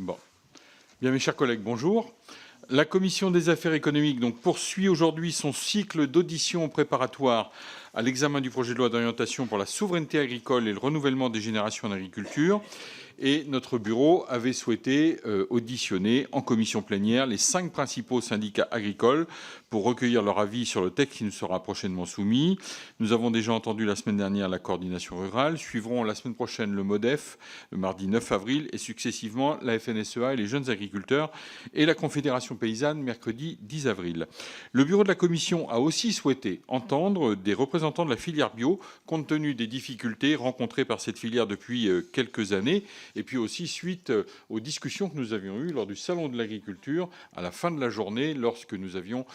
Bon. Bien, mes chers collègues, bonjour. La Commission des affaires économiques poursuit aujourd'hui son cycle d'auditions préparatoires à l'examen du projet de loi d'orientation pour la souveraineté agricole et le renouvellement des générations en agriculture. Et notre bureau avait souhaité auditionner en commission plénière les 5 principaux syndicats agricoles pour recueillir leur avis sur le texte qui nous sera prochainement soumis. Nous avons déjà entendu la semaine dernière la coordination rurale. Suivront la semaine prochaine le MODEF, le mardi 9 avril, et successivement la FNSEA et les jeunes agriculteurs et la Confédération paysanne, mercredi 10 avril. Le bureau de la Commission a aussi souhaité entendre des représentants de la filière bio, compte tenu des difficultés rencontrées par cette filière depuis quelques années, et puis aussi suite aux discussions que nous avions eues lors du Salon de l'agriculture à la fin de la journée, lorsque nous avions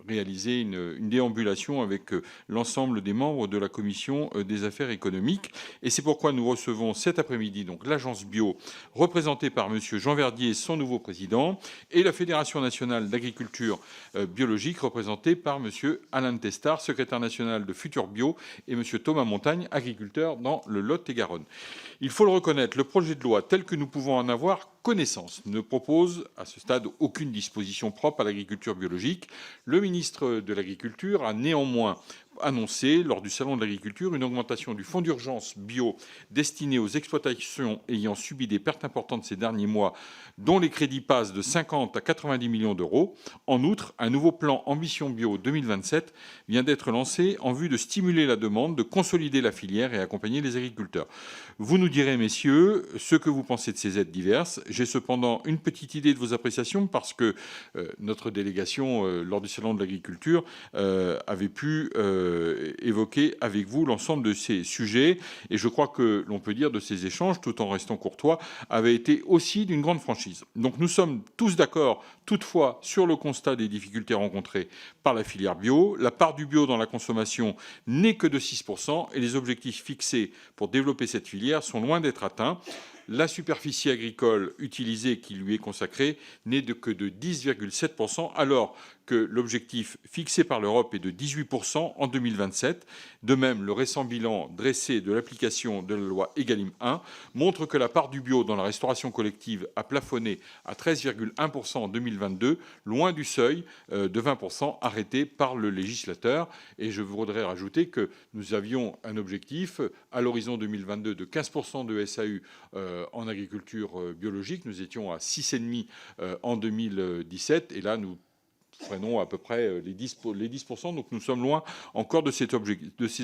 réalisé une déambulation avec l'ensemble des membres de la Commission des affaires économiques. Et c'est pourquoi nous recevons cet après-midi l'Agence Bio, représentée par Monsieur Jean Verdier, son nouveau président, et la Fédération nationale d'agriculture biologique, représentée par Monsieur Alain Testard, secrétaire national de Futur Bio, et Monsieur Thomas Montagne, agriculteur dans le Lot-et-Garonne. Il faut le reconnaître, le projet de loi, tel que nous pouvons en avoir connaissance, ne propose à ce stade aucune disposition propre à l'agriculture biologique. Le ministre de l'Agriculture a néanmoins annoncé lors du Salon de l'agriculture une augmentation du fonds d'urgence bio destiné aux exploitations ayant subi des pertes importantes ces derniers mois, dont les crédits passent de 50 à 90 millions d'euros. En outre, un nouveau plan Ambition Bio 2027 vient d'être lancé en vue de stimuler la demande, de consolider la filière et accompagner les agriculteurs. Vous nous direz, messieurs, ce que vous pensez de ces aides diverses. J'ai cependant une petite idée de vos appréciations parce que notre délégation, lors du Salon de l'agriculture, avait pu évoquer avec vous l'ensemble de ces sujets. Et je crois que l'on peut dire de ces échanges, tout en restant courtois, avait été aussi d'une grande franchise. Donc nous sommes tous d'accord, toutefois, sur le constat des difficultés rencontrées par la filière bio. La part du bio dans la consommation n'est que de 6% et les objectifs fixés pour développer cette filière sont loin d'être atteints. La superficie agricole utilisée qui lui est consacrée n'est que de 10,7%, alors que l'objectif fixé par l'Europe est de 18% en 2027. De même, le récent bilan dressé de l'application de la loi Egalim 1 montre que la part du bio dans la restauration collective a plafonné à 13,1% en 2022, loin du seuil de 20% arrêté par le législateur. Et je voudrais rajouter que nous avions un objectif à l'horizon 2022 de 15% de SAU en agriculture biologique. Nous étions à 6,5% en 2017 et là nous prenons à peu près les 10%, donc nous sommes loin encore de ces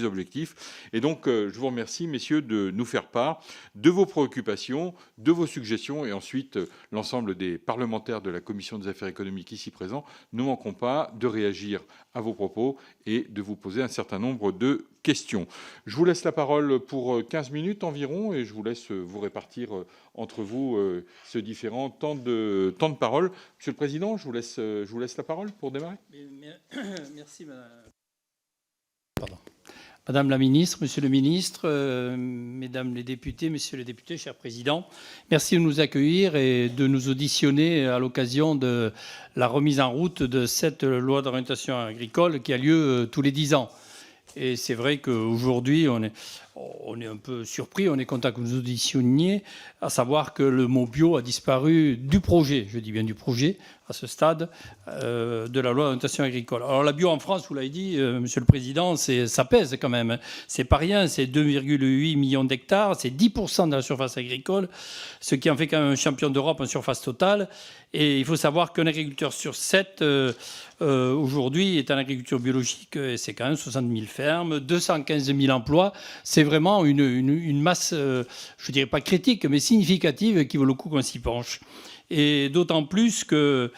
objectifs. Et donc, je vous remercie, messieurs, de nous faire part de vos préoccupations, de vos suggestions, et ensuite, l'ensemble des parlementaires de la Commission des affaires économiques ici présents ne manqueront pas de réagir à vos propos et de vous poser un certain nombre de questions. Je vous laisse la parole pour 15 minutes environ, et je vous laisse vous répartir entre vous ce différent temps de parole. Monsieur le Président, je vous laisse la parole pour démarrer. Merci, Madame la Ministre, Monsieur le Ministre, Mesdames les députés, Messieurs les députés, cher Président, merci de nous accueillir et de nous auditionner à l'occasion de la remise en route de cette loi d'orientation agricole qui a lieu tous les 10 ans. Et c'est vrai qu'aujourd'hui, on est un peu surpris, on est content que vous nous auditionniez, à savoir que le mot bio a disparu du projet, je dis bien du projet, à ce stade, de la loi d'orientation agricole. Alors la bio en France, vous l'avez dit, Monsieur le Président, ça pèse quand même. C'est pas rien, c'est 2,8 millions d'hectares, c'est 10% de la surface agricole, ce qui en fait quand même un champion d'Europe en surface totale. Et il faut savoir qu'un agriculteur sur 7 aujourd'hui est en agriculture biologique, et c'est quand même 60 000 fermes, 215 000 emplois. C'est vraiment une masse, je dirais pas critique, mais significative, qui vaut le coup qu'on s'y penche. Et d'autant plus que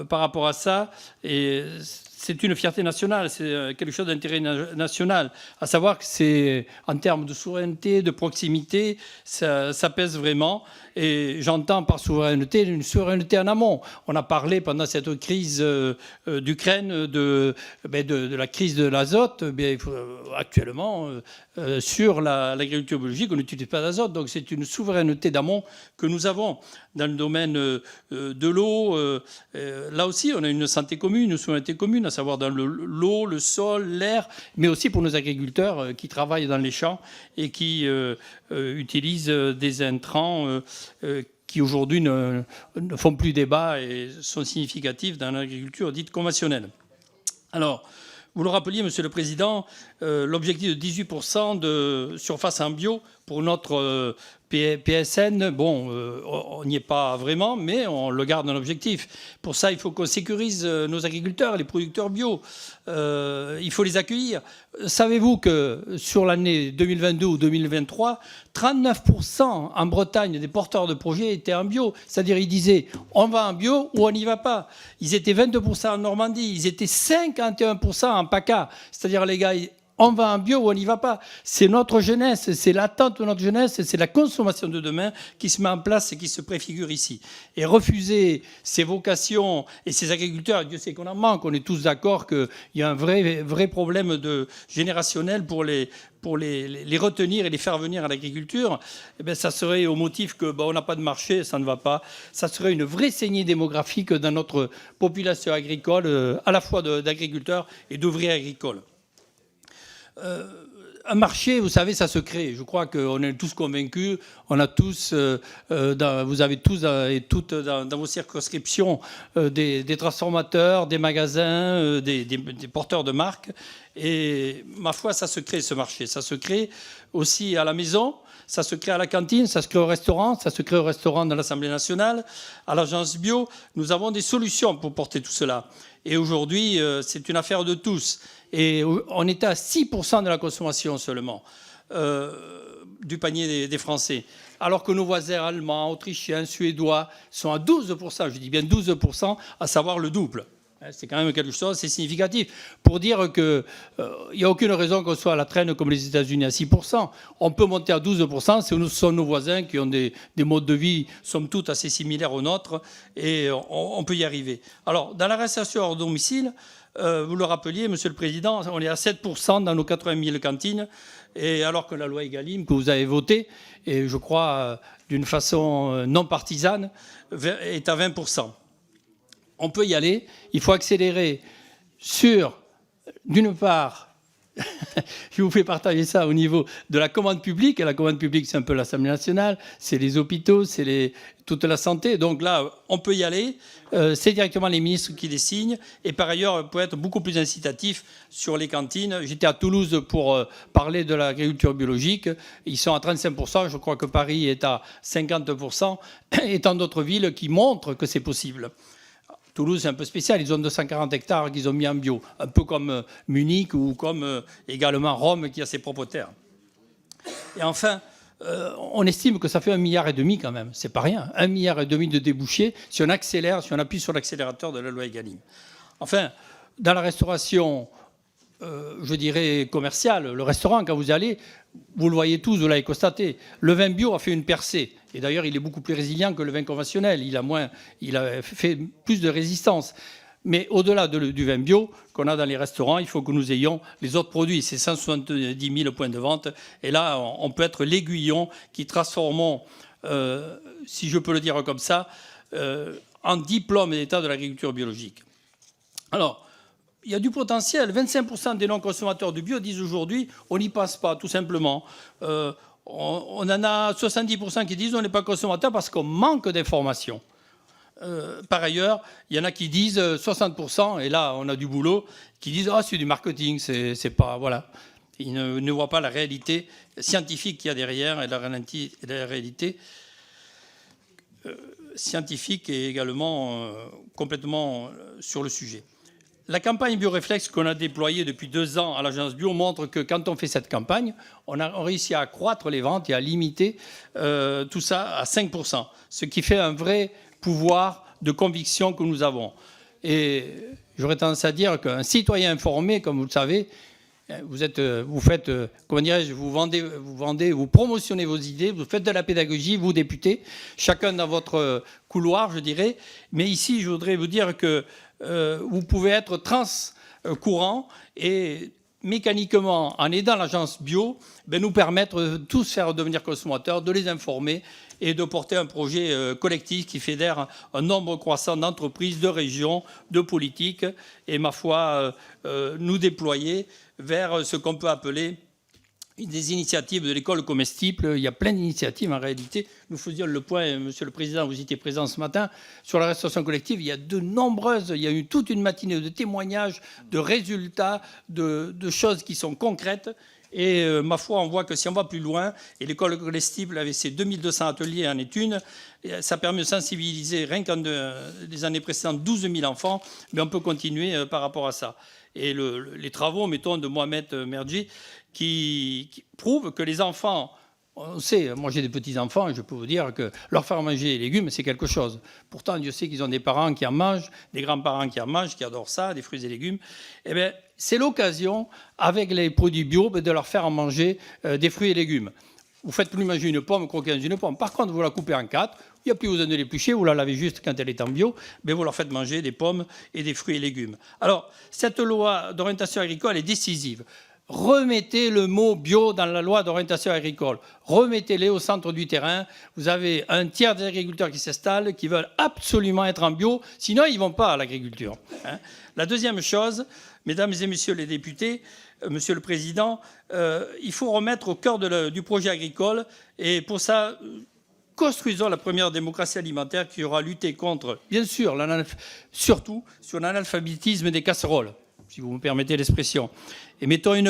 par rapport à ça, c'est une fierté nationale, c'est quelque chose d'intérêt national, à savoir que c'est en termes de souveraineté, de proximité, ça pèse vraiment. Et j'entends par souveraineté une souveraineté en amont. On a parlé pendant cette crise d'Ukraine de la crise de l'azote. Actuellement, sur l'agriculture biologique, on n'utilise pas d'azote. Donc c'est une souveraineté d'amont que nous avons. Dans le domaine de l'eau, là aussi, on a une santé commune, une souveraineté commune, à savoir dans l'eau, le sol, l'air, mais aussi pour nos agriculteurs qui travaillent dans les champs et qui utilisent des intrants qui aujourd'hui ne font plus débat et sont significatifs dans l'agriculture dite conventionnelle. Alors, vous le rappeliez, Monsieur le Président, l'objectif de 18% de surface en bio pour notre PSN, bon, on n'y est pas vraiment, mais on le garde dans l'objectif. Pour ça, il faut qu'on sécurise nos agriculteurs, les producteurs bio. Il faut les accueillir. Savez-vous que sur l'année 2022 ou 2023, 39% en Bretagne des porteurs de projets étaient en bio. C'est-à-dire, ils disaient, on va en bio ou on n'y va pas. Ils étaient 22% en Normandie, ils étaient 51% en PACA. C'est-à-dire, les gars, on va en bio ou on n'y va pas. C'est notre jeunesse, c'est l'attente de notre jeunesse, c'est la consommation de demain qui se met en place et qui se préfigure ici. Et refuser ces vocations et ces agriculteurs, Dieu sait qu'on en manque, on est tous d'accord qu'il y a un vrai problème générationnel pour les retenir et les faire venir à l'agriculture. Eh bien, ça serait au motif que on n'a pas de marché, ça ne va pas. Ça serait une vraie saignée démographique dans notre population agricole, à la fois d'agriculteurs et d'ouvriers agricoles. Un marché, vous savez, ça se crée. Je crois qu'on est tous convaincus. On a tous, vous avez tous et toutes dans vos circonscriptions des transformateurs, des magasins, des porteurs de marques. Et ma foi, ça se crée ce marché. Ça se crée aussi à la maison. Ça se crée à la cantine, ça se crée au restaurant, ça se crée au restaurant de l'Assemblée nationale, à l'agence bio. Nous avons des solutions pour porter tout cela. Et aujourd'hui, c'est une affaire de tous. Et on était à 6% de la consommation seulement du panier des Français. Alors que nos voisins allemands, autrichiens, suédois sont à 12%, je dis bien 12%, à savoir le double. C'est quand même quelque chose, c'est significatif. Pour dire qu'il n'y a aucune raison qu'on soit à la traîne comme les États-Unis à 6%. On peut monter à 12%, ce sont nos voisins qui ont des modes de vie, somme toute, assez similaires aux nôtres, et on peut y arriver. Alors, dans la restauration hors domicile, vous le rappeliez, Monsieur le Président, on est à 7% dans nos 80 000 cantines, et alors que la loi Egalim, que vous avez votée, et je crois d'une façon non partisane, est à 20%. On peut y aller, il faut accélérer sur, d'une part, je vous fais partager ça au niveau de la commande publique, et la commande publique c'est un peu l'Assemblée nationale, c'est les hôpitaux, c'est toute la santé, donc là on peut y aller, c'est directement les ministres qui les signent, et par ailleurs on peut être beaucoup plus incitatif sur les cantines. J'étais à Toulouse pour parler de l'agriculture biologique, ils sont à 35%, je crois que Paris est à 50%, et tant d'autres villes qui montrent que c'est possible. Toulouse, c'est un peu spécial. Ils ont 240 hectares qu'ils ont mis en bio, un peu comme Munich ou comme également Rome qui a ses propres terres. Et enfin, on estime que ça fait 1,5 milliard quand même. C'est pas rien. 1,5 milliard de débouchés si on accélère, si on appuie sur l'accélérateur de la loi Egalim. Enfin, dans la restauration, je dirais commerciale, le restaurant, quand vous y allez, vous le voyez tous, vous l'avez constaté, le vin bio a fait une percée. Et d'ailleurs, il est beaucoup plus résilient que le vin conventionnel. Il a fait plus de résistance. Mais au-delà du vin bio qu'on a dans les restaurants, il faut que nous ayons les autres produits. C'est 170 000 points de vente. Et là, on peut être l'aiguillon qui transformons, si je peux le dire comme ça, en diplôme d'État de l'agriculture biologique. Alors, il y a du potentiel. 25% des non-consommateurs du bio disent aujourd'hui on n'y passe pas, tout simplement. On en a 70% qui disent on n'est pas consommateur parce qu'on manque d'informations. Par ailleurs, il y en a qui disent 60%, et là on a du boulot, qui disent c'est du marketing, c'est pas... Voilà. Ils ne voient pas la réalité scientifique qu'il y a derrière, et la réalité scientifique est également complètement sur le sujet. La campagne Bioréflexe qu'on a déployée depuis 2 ans à l'agence bio montre que quand on fait cette campagne, on a réussi à accroître les ventes et à limiter tout ça à 5%, ce qui fait un vrai pouvoir de conviction que nous avons. Et j'aurais tendance à dire qu'un citoyen informé, comme vous le savez, vous faites, comment dirais-je, vous promotionnez vos idées, vous faites de la pédagogie, vous députés, chacun dans votre couloir, je dirais. Mais ici, je voudrais vous dire que vous pouvez être transcourant et mécaniquement, en aidant l'agence bio, nous permettre de tous faire devenir consommateurs, de les informer et de porter un projet collectif qui fédère un nombre croissant d'entreprises, de régions, de politiques et, ma foi, nous déployer vers ce qu'on peut appeler des initiatives de l'école comestible. Il y a plein d'initiatives en réalité. Nous faisions le point, Monsieur le Président, vous étiez présent ce matin, sur la restauration collective. Il y a il y a eu toute une matinée de témoignages, de résultats, de choses qui sont concrètes. Et ma foi, on voit que si on va plus loin, et l'école comestible avec ses 2200 ateliers en est une, ça permet de sensibiliser, rien qu'en les années précédentes, 12 000 enfants, mais on peut continuer par rapport à ça. Et les travaux, mettons, de Mohamed Merji, qui prouvent que les enfants, on sait, moi j'ai des petits-enfants, et je peux vous dire que leur faire manger les légumes, c'est quelque chose. Pourtant, Dieu sait qu'ils ont des parents qui en mangent, des grands-parents qui en mangent, qui adorent ça, des fruits et légumes. Eh bien, c'est l'occasion, avec les produits bio, de leur faire manger des fruits et légumes. Vous faites plus manger une pomme, croquer dans une pomme. Par contre, vous la coupez en 4, il n'y a plus besoin de l'éplucher, vous la lavez juste quand elle est en bio, mais vous leur faites manger des pommes et des fruits et légumes. Alors, cette loi d'orientation agricole est décisive. Remettez le mot bio dans la loi d'orientation agricole. Remettez-les au centre du terrain. Vous avez un tiers des agriculteurs qui s'installent, qui veulent absolument être en bio, sinon ils ne vont pas à l'agriculture. La deuxième chose, mesdames et messieurs les députés, Monsieur le Président, il faut remettre au cœur du projet agricole, et pour ça, construisons la première démocratie alimentaire qui aura lutté contre, bien sûr, surtout sur l'analphabétisme des casseroles, si vous me permettez l'expression. Et mettons une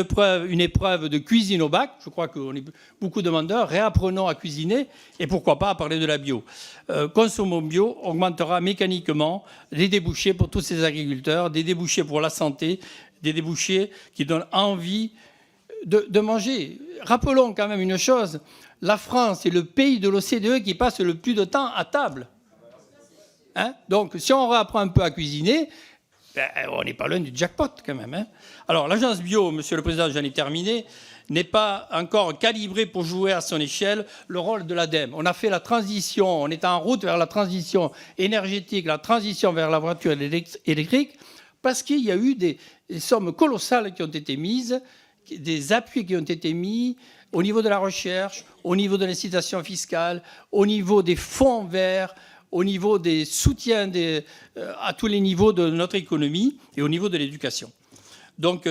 épreuve de cuisine au bac. Je crois qu'on est beaucoup de demandeurs. Réapprenons à cuisiner et pourquoi pas à parler de la bio. Consommons bio augmentera mécaniquement les débouchés pour tous ces agriculteurs, des débouchés pour la santé, des débouchés qui donnent envie de manger. Rappelons quand même une chose. La France est le pays de l'OCDE qui passe le plus de temps à table. Donc, si on réapprend un peu à cuisiner, on n'est pas loin du jackpot quand même. Alors, l'agence bio, Monsieur le Président, j'en ai terminé, n'est pas encore calibrée pour jouer à son échelle le rôle de l'ADEME. On a fait la transition, on est en route vers la transition énergétique, la transition vers la voiture électrique, parce qu'il y a eu des sommes colossales qui ont été mises, des appuis qui ont été mis au niveau de la recherche, au niveau de l'incitation fiscale, au niveau des fonds verts, au niveau des soutiens à tous les niveaux de notre économie et au niveau de l'éducation. Donc,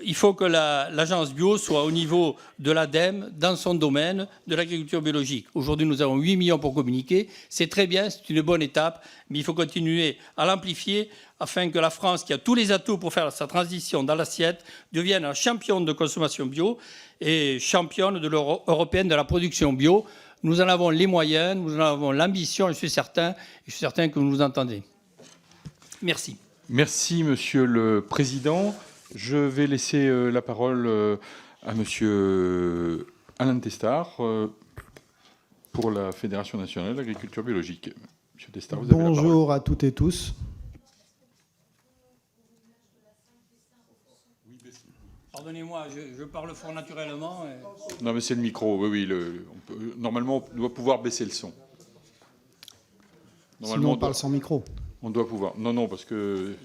il faut que l'agence bio soit au niveau de l'ADEME dans son domaine de l'agriculture biologique. Aujourd'hui, nous avons 8 millions pour communiquer. C'est très bien, c'est une bonne étape, mais il faut continuer à l'amplifier afin que la France, qui a tous les atouts pour faire sa transition dans l'assiette, devienne un champion de consommation bio et championne européenne de la production bio. Nous en avons les moyens, nous en avons l'ambition, je suis certain que vous nous entendez. Merci. Merci, Monsieur le Président. Je vais laisser la parole à Monsieur Alain Testard pour la Fédération nationale d'agriculture biologique. Monsieur Testard, vous avez la parole. Bonjour à toutes et tous. Pardonnez-moi, je parle fort naturellement. Non, mais c'est le micro. Oui, normalement, on doit pouvoir baisser le son. Sinon, on parle sans micro. On doit pouvoir. Non, parce que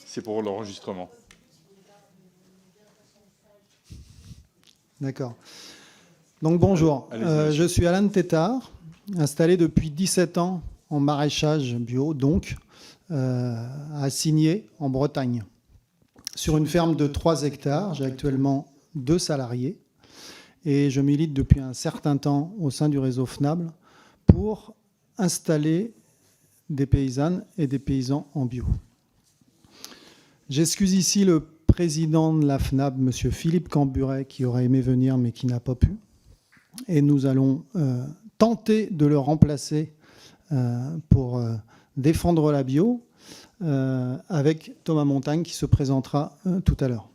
c'est pour l'enregistrement. D'accord. Donc, bonjour. Je suis Alain Tétard, installé depuis 17 ans en maraîchage bio, donc à Signé, en Bretagne. Sur une ferme de 3 hectares, j'ai actuellement 2 salariés et je milite depuis un certain temps au sein du réseau FNABL pour installer des paysannes et des paysans en bio. J'excuse ici le président de la FNABL, M. Philippe Camburet, qui aurait aimé venir mais qui n'a pas pu. Et nous allons tenter de le remplacer pour défendre la bio, avec Thomas Montagne qui se présentera tout à l'heure.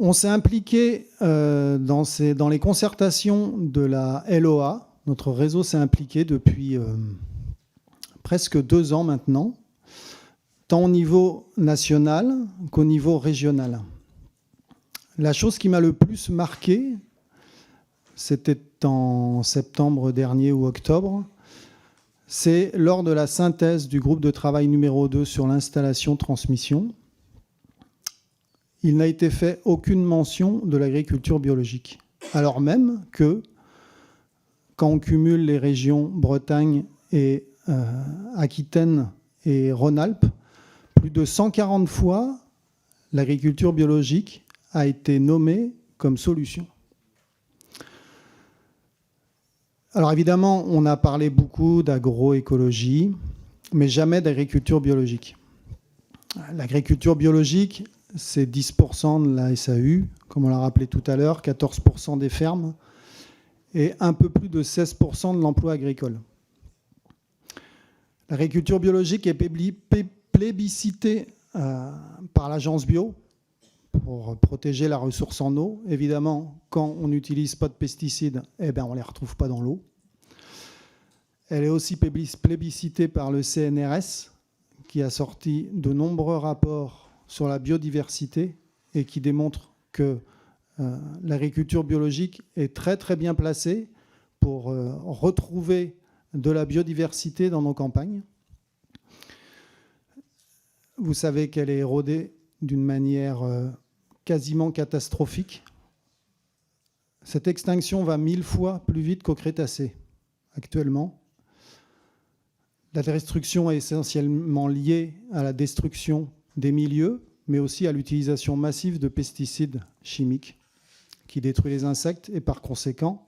On s'est impliqué dans les concertations de la LOA. Notre réseau s'est impliqué depuis presque 2 ans maintenant, tant au niveau national qu'au niveau régional. La chose qui m'a le plus marqué, c'était en septembre dernier ou octobre, c'est lors de la synthèse du groupe de travail numéro 2 sur l'installation-transmission, il n'a été fait aucune mention de l'agriculture biologique. Alors même que, quand on cumule les régions Bretagne et Aquitaine et Rhône-Alpes, plus de 140 fois, l'agriculture biologique a été nommée comme solution. Alors évidemment, on a parlé beaucoup d'agroécologie, mais jamais d'agriculture biologique. L'agriculture biologique, c'est 10% de la SAU, comme on l'a rappelé tout à l'heure, 14% des fermes et un peu plus de 16% de l'emploi agricole. L'agriculture biologique est plébiscitée par l'Agence Bio pour protéger la ressource en eau. Évidemment, quand on n'utilise pas de pesticides, on ne les retrouve pas dans l'eau. Elle est aussi plébiscitée par le CNRS, qui a sorti de nombreux rapports sur la biodiversité et qui démontrent que l'agriculture biologique est très très bien placée pour retrouver de la biodiversité dans nos campagnes. Vous savez qu'elle est érodée d'une manière quasiment catastrophique. Cette extinction va 1000 fois plus vite qu'au Crétacé actuellement. La destruction est essentiellement liée à la destruction des milieux, mais aussi à l'utilisation massive de pesticides chimiques qui détruisent les insectes et par conséquent,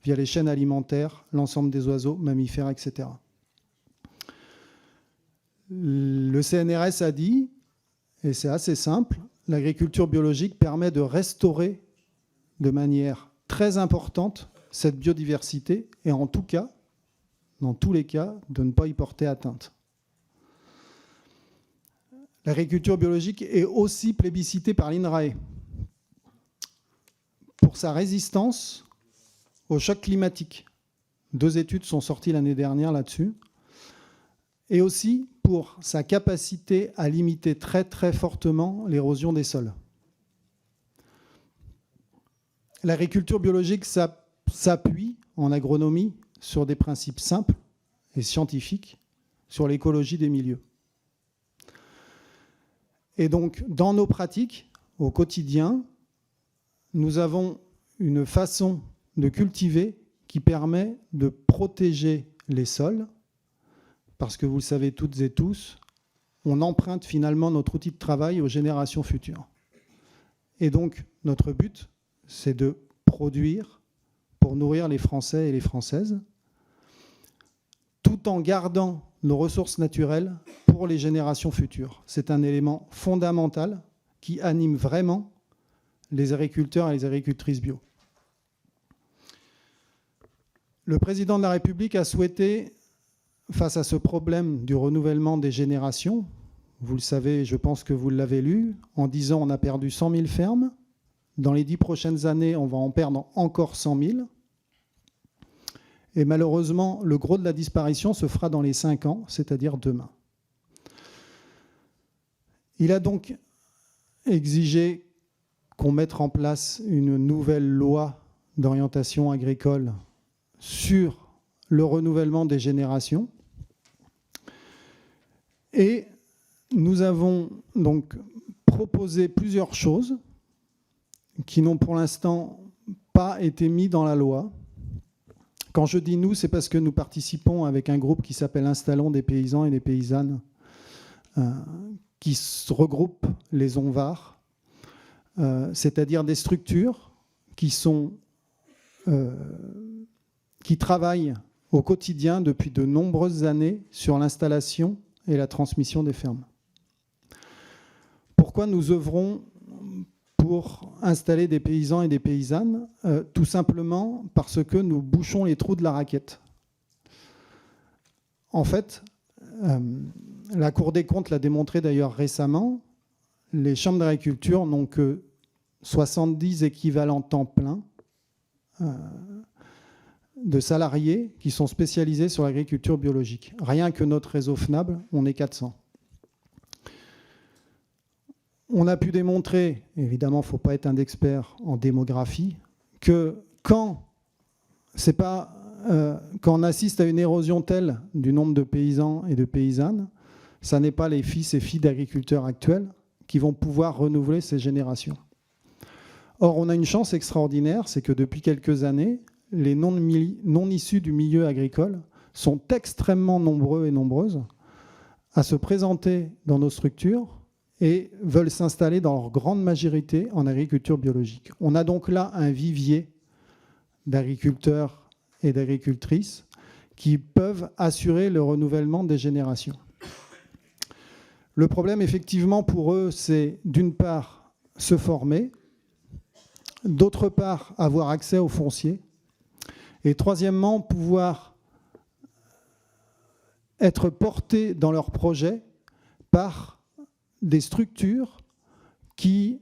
via les chaînes alimentaires, l'ensemble des oiseaux, mammifères, etc. Le CNRS a dit, et c'est assez simple, l'agriculture biologique permet de restaurer de manière très importante cette biodiversité et en tout cas, dans tous les cas, de ne pas y porter atteinte. L'agriculture biologique est aussi plébiscitée par l'INRAE pour sa résistance au choc climatique. 2 études sont sorties l'année dernière là-dessus. Et aussi pour sa capacité à limiter très très fortement l'érosion des sols. L'agriculture biologique s'appuie en agronomie sur des principes simples et scientifiques sur l'écologie des milieux. Et donc, dans nos pratiques, au quotidien, nous avons une façon de cultiver qui permet de protéger les sols, parce que vous le savez toutes et tous, on emprunte finalement notre outil de travail aux générations futures. Et donc, notre but, c'est de produire pour nourrir les Français et les Françaises, tout en gardant nos ressources naturelles pour les générations futures. C'est un élément fondamental qui anime vraiment les agriculteurs et les agricultrices bio. Le président de la République a souhaité, face à ce problème du renouvellement des générations, vous le savez, je pense que vous l'avez lu, en 10 ans, on a perdu 100 000 fermes. Dans les 10 prochaines années, on va en perdre encore 100 000. Et malheureusement, le gros de la disparition se fera dans les 5 ans, c'est-à-dire demain. Il a donc exigé qu'on mette en place une nouvelle loi d'orientation agricole sur le renouvellement des générations. Et nous avons donc proposé plusieurs choses qui n'ont pour l'instant pas été mises dans la loi. Quand je dis nous, c'est parce que nous participons avec un groupe qui s'appelle Installons des paysans et des paysannes, qui regroupe les ONVAR, c'est-à-dire des structures qui travaillent au quotidien depuis de nombreuses années sur l'installation et la transmission des fermes. Pourquoi nous œuvrons pour installer des paysans et des paysannes? Tout simplement parce que nous bouchons les trous de la raquette. En fait, la Cour des comptes l'a démontré d'ailleurs récemment, les chambres d'agriculture n'ont que 70 équivalents temps plein de salariés qui sont spécialisés sur l'agriculture biologique. Rien que notre réseau FNAB, on est 400. On a pu démontrer, évidemment, il ne faut pas être un expert en démographie, que quand on assiste à une érosion telle du nombre de paysans et de paysannes, ça n'est pas les fils et filles d'agriculteurs actuels qui vont pouvoir renouveler ces générations. Or, on a une chance extraordinaire, c'est que depuis quelques années, les non issus du milieu agricole sont extrêmement nombreux et nombreuses à se présenter dans nos structures et veulent s'installer dans leur grande majorité en agriculture biologique. On a donc là un vivier d'agriculteurs et d'agricultrices qui peuvent assurer le renouvellement des générations. Le problème, effectivement, pour eux, c'est d'une part se former, d'autre part avoir accès au foncier, et troisièmement, pouvoir être portés dans leurs projets par des structures qui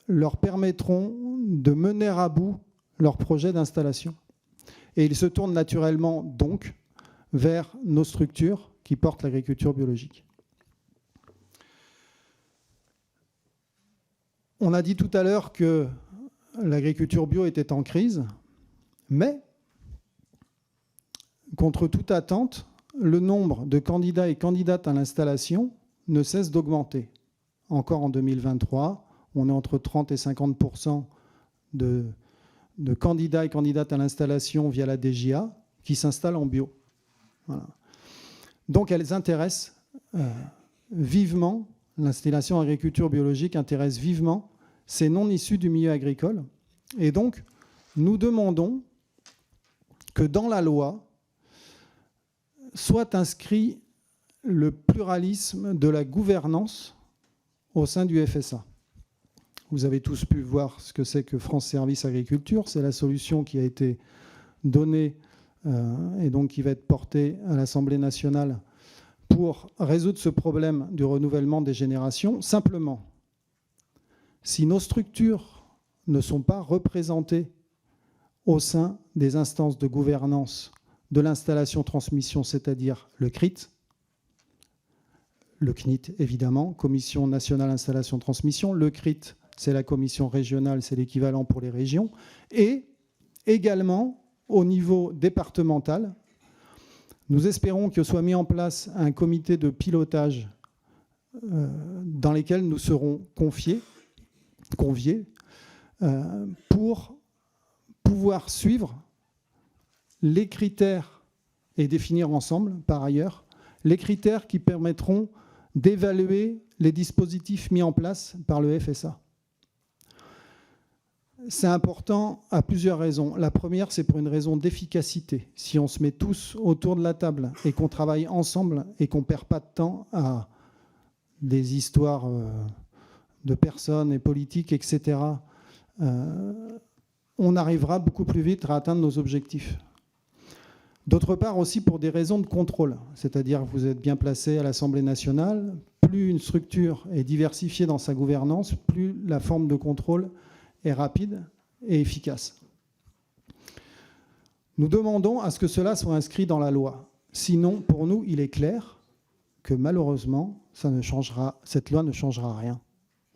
leur permettront de mener à bout leur projet d'installation. Et ils se tournent naturellement donc vers nos structures qui portent l'agriculture biologique. On a dit tout à l'heure que l'agriculture bio était en crise, mais contre toute attente, le nombre de candidats et candidates à l'installation ne cesse d'augmenter. Encore en 2023, on est entre 30 et 50% de candidats et candidates à l'installation via la DGA qui s'installent en bio. Voilà. Donc elles intéressent vivement, l'installation agriculture biologique intéresse vivement ces non issus du milieu agricole. Et donc, nous demandons que dans la loi soit inscrit le pluralisme de la gouvernance au sein du FSA. Vous avez tous pu voir ce que c'est que France Service Agriculture. C'est la solution qui a été donnée et donc qui va être portée à l'Assemblée nationale pour résoudre ce problème du renouvellement des générations. Simplement, si nos structures ne sont pas représentées au sein des instances de gouvernance de l'installation-transmission, c'est-à-dire le CRIT, le CNIT évidemment, Commission nationale installation-transmission, le CRIT, c'est la commission régionale, c'est l'équivalent pour les régions, et également au niveau départemental, nous espérons que soit mis en place un comité de pilotage dans lequel nous serons conviés pour pouvoir suivre les critères et définir ensemble, par ailleurs, les critères qui permettront d'évaluer les dispositifs mis en place par le FSA. C'est important à plusieurs raisons. La première, c'est pour une raison d'efficacité. Si on se met tous autour de la table et qu'on travaille ensemble et qu'on ne perd pas de temps à des histoires de personnes et politiques, etc., on arrivera beaucoup plus vite à atteindre nos objectifs. D'autre part aussi pour des raisons de contrôle, c'est-à-dire que vous êtes bien placé à l'Assemblée nationale, plus une structure est diversifiée dans sa gouvernance, plus la forme de contrôle est rapide et efficace. Nous demandons à ce que cela soit inscrit dans la loi. Sinon, pour nous, il est clair que malheureusement, cette loi ne changera rien.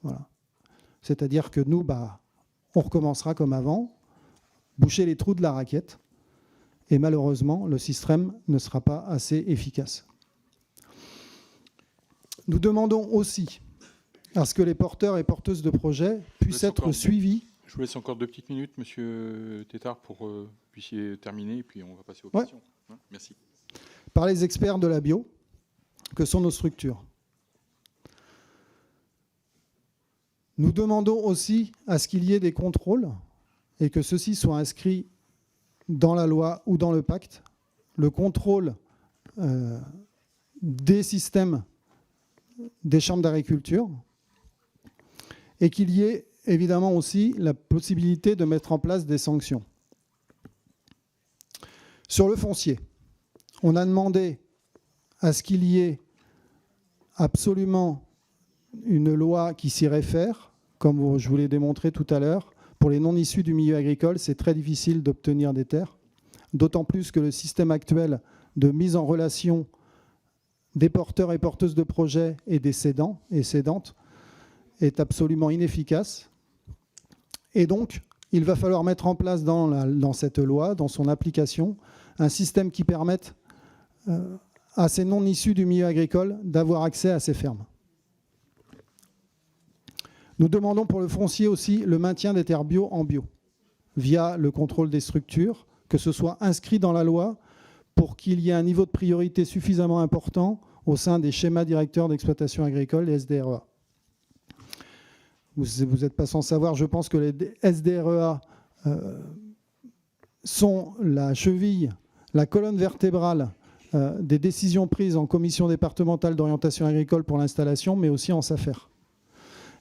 Voilà. C'est-à-dire que nous, on recommencera comme avant, boucher les trous de la raquette, et malheureusement, le système ne sera pas assez efficace. Nous demandons aussi à ce que les porteurs et porteuses de projets puissent être suivis. Je vous laisse encore 2 petites minutes, Monsieur Tétart, pour que vous puissiez terminer, et puis on va passer aux questions. Merci. Par les experts de la bio, que sont nos structures. Nous demandons aussi à ce qu'il y ait des contrôles et que ceux-ci soient inscrits dans la loi ou dans le pacte, le contrôle des systèmes des chambres d'agriculture, et qu'il y ait évidemment aussi la possibilité de mettre en place des sanctions. Sur le foncier, on a demandé à ce qu'il y ait absolument une loi qui s'y réfère, comme je vous l'ai démontré tout à l'heure. Pour les non-issus du milieu agricole, c'est très difficile d'obtenir des terres, d'autant plus que le système actuel de mise en relation des porteurs et porteuses de projets et des cédants et cédantes est absolument inefficace. Et donc, il va falloir mettre en place dans cette loi, dans son application, un système qui permette à ces non-issus du milieu agricole d'avoir accès à ces fermes. Nous demandons pour le foncier aussi le maintien des terres bio en bio, via le contrôle des structures, que ce soit inscrit dans la loi pour qu'il y ait un niveau de priorité suffisamment important au sein des schémas directeurs d'exploitation agricole, les SDREA. Vous n'êtes pas sans savoir, je pense que les SDREA sont la cheville, la colonne vertébrale des décisions prises en commission départementale d'orientation agricole pour l'installation, mais aussi en SAFER.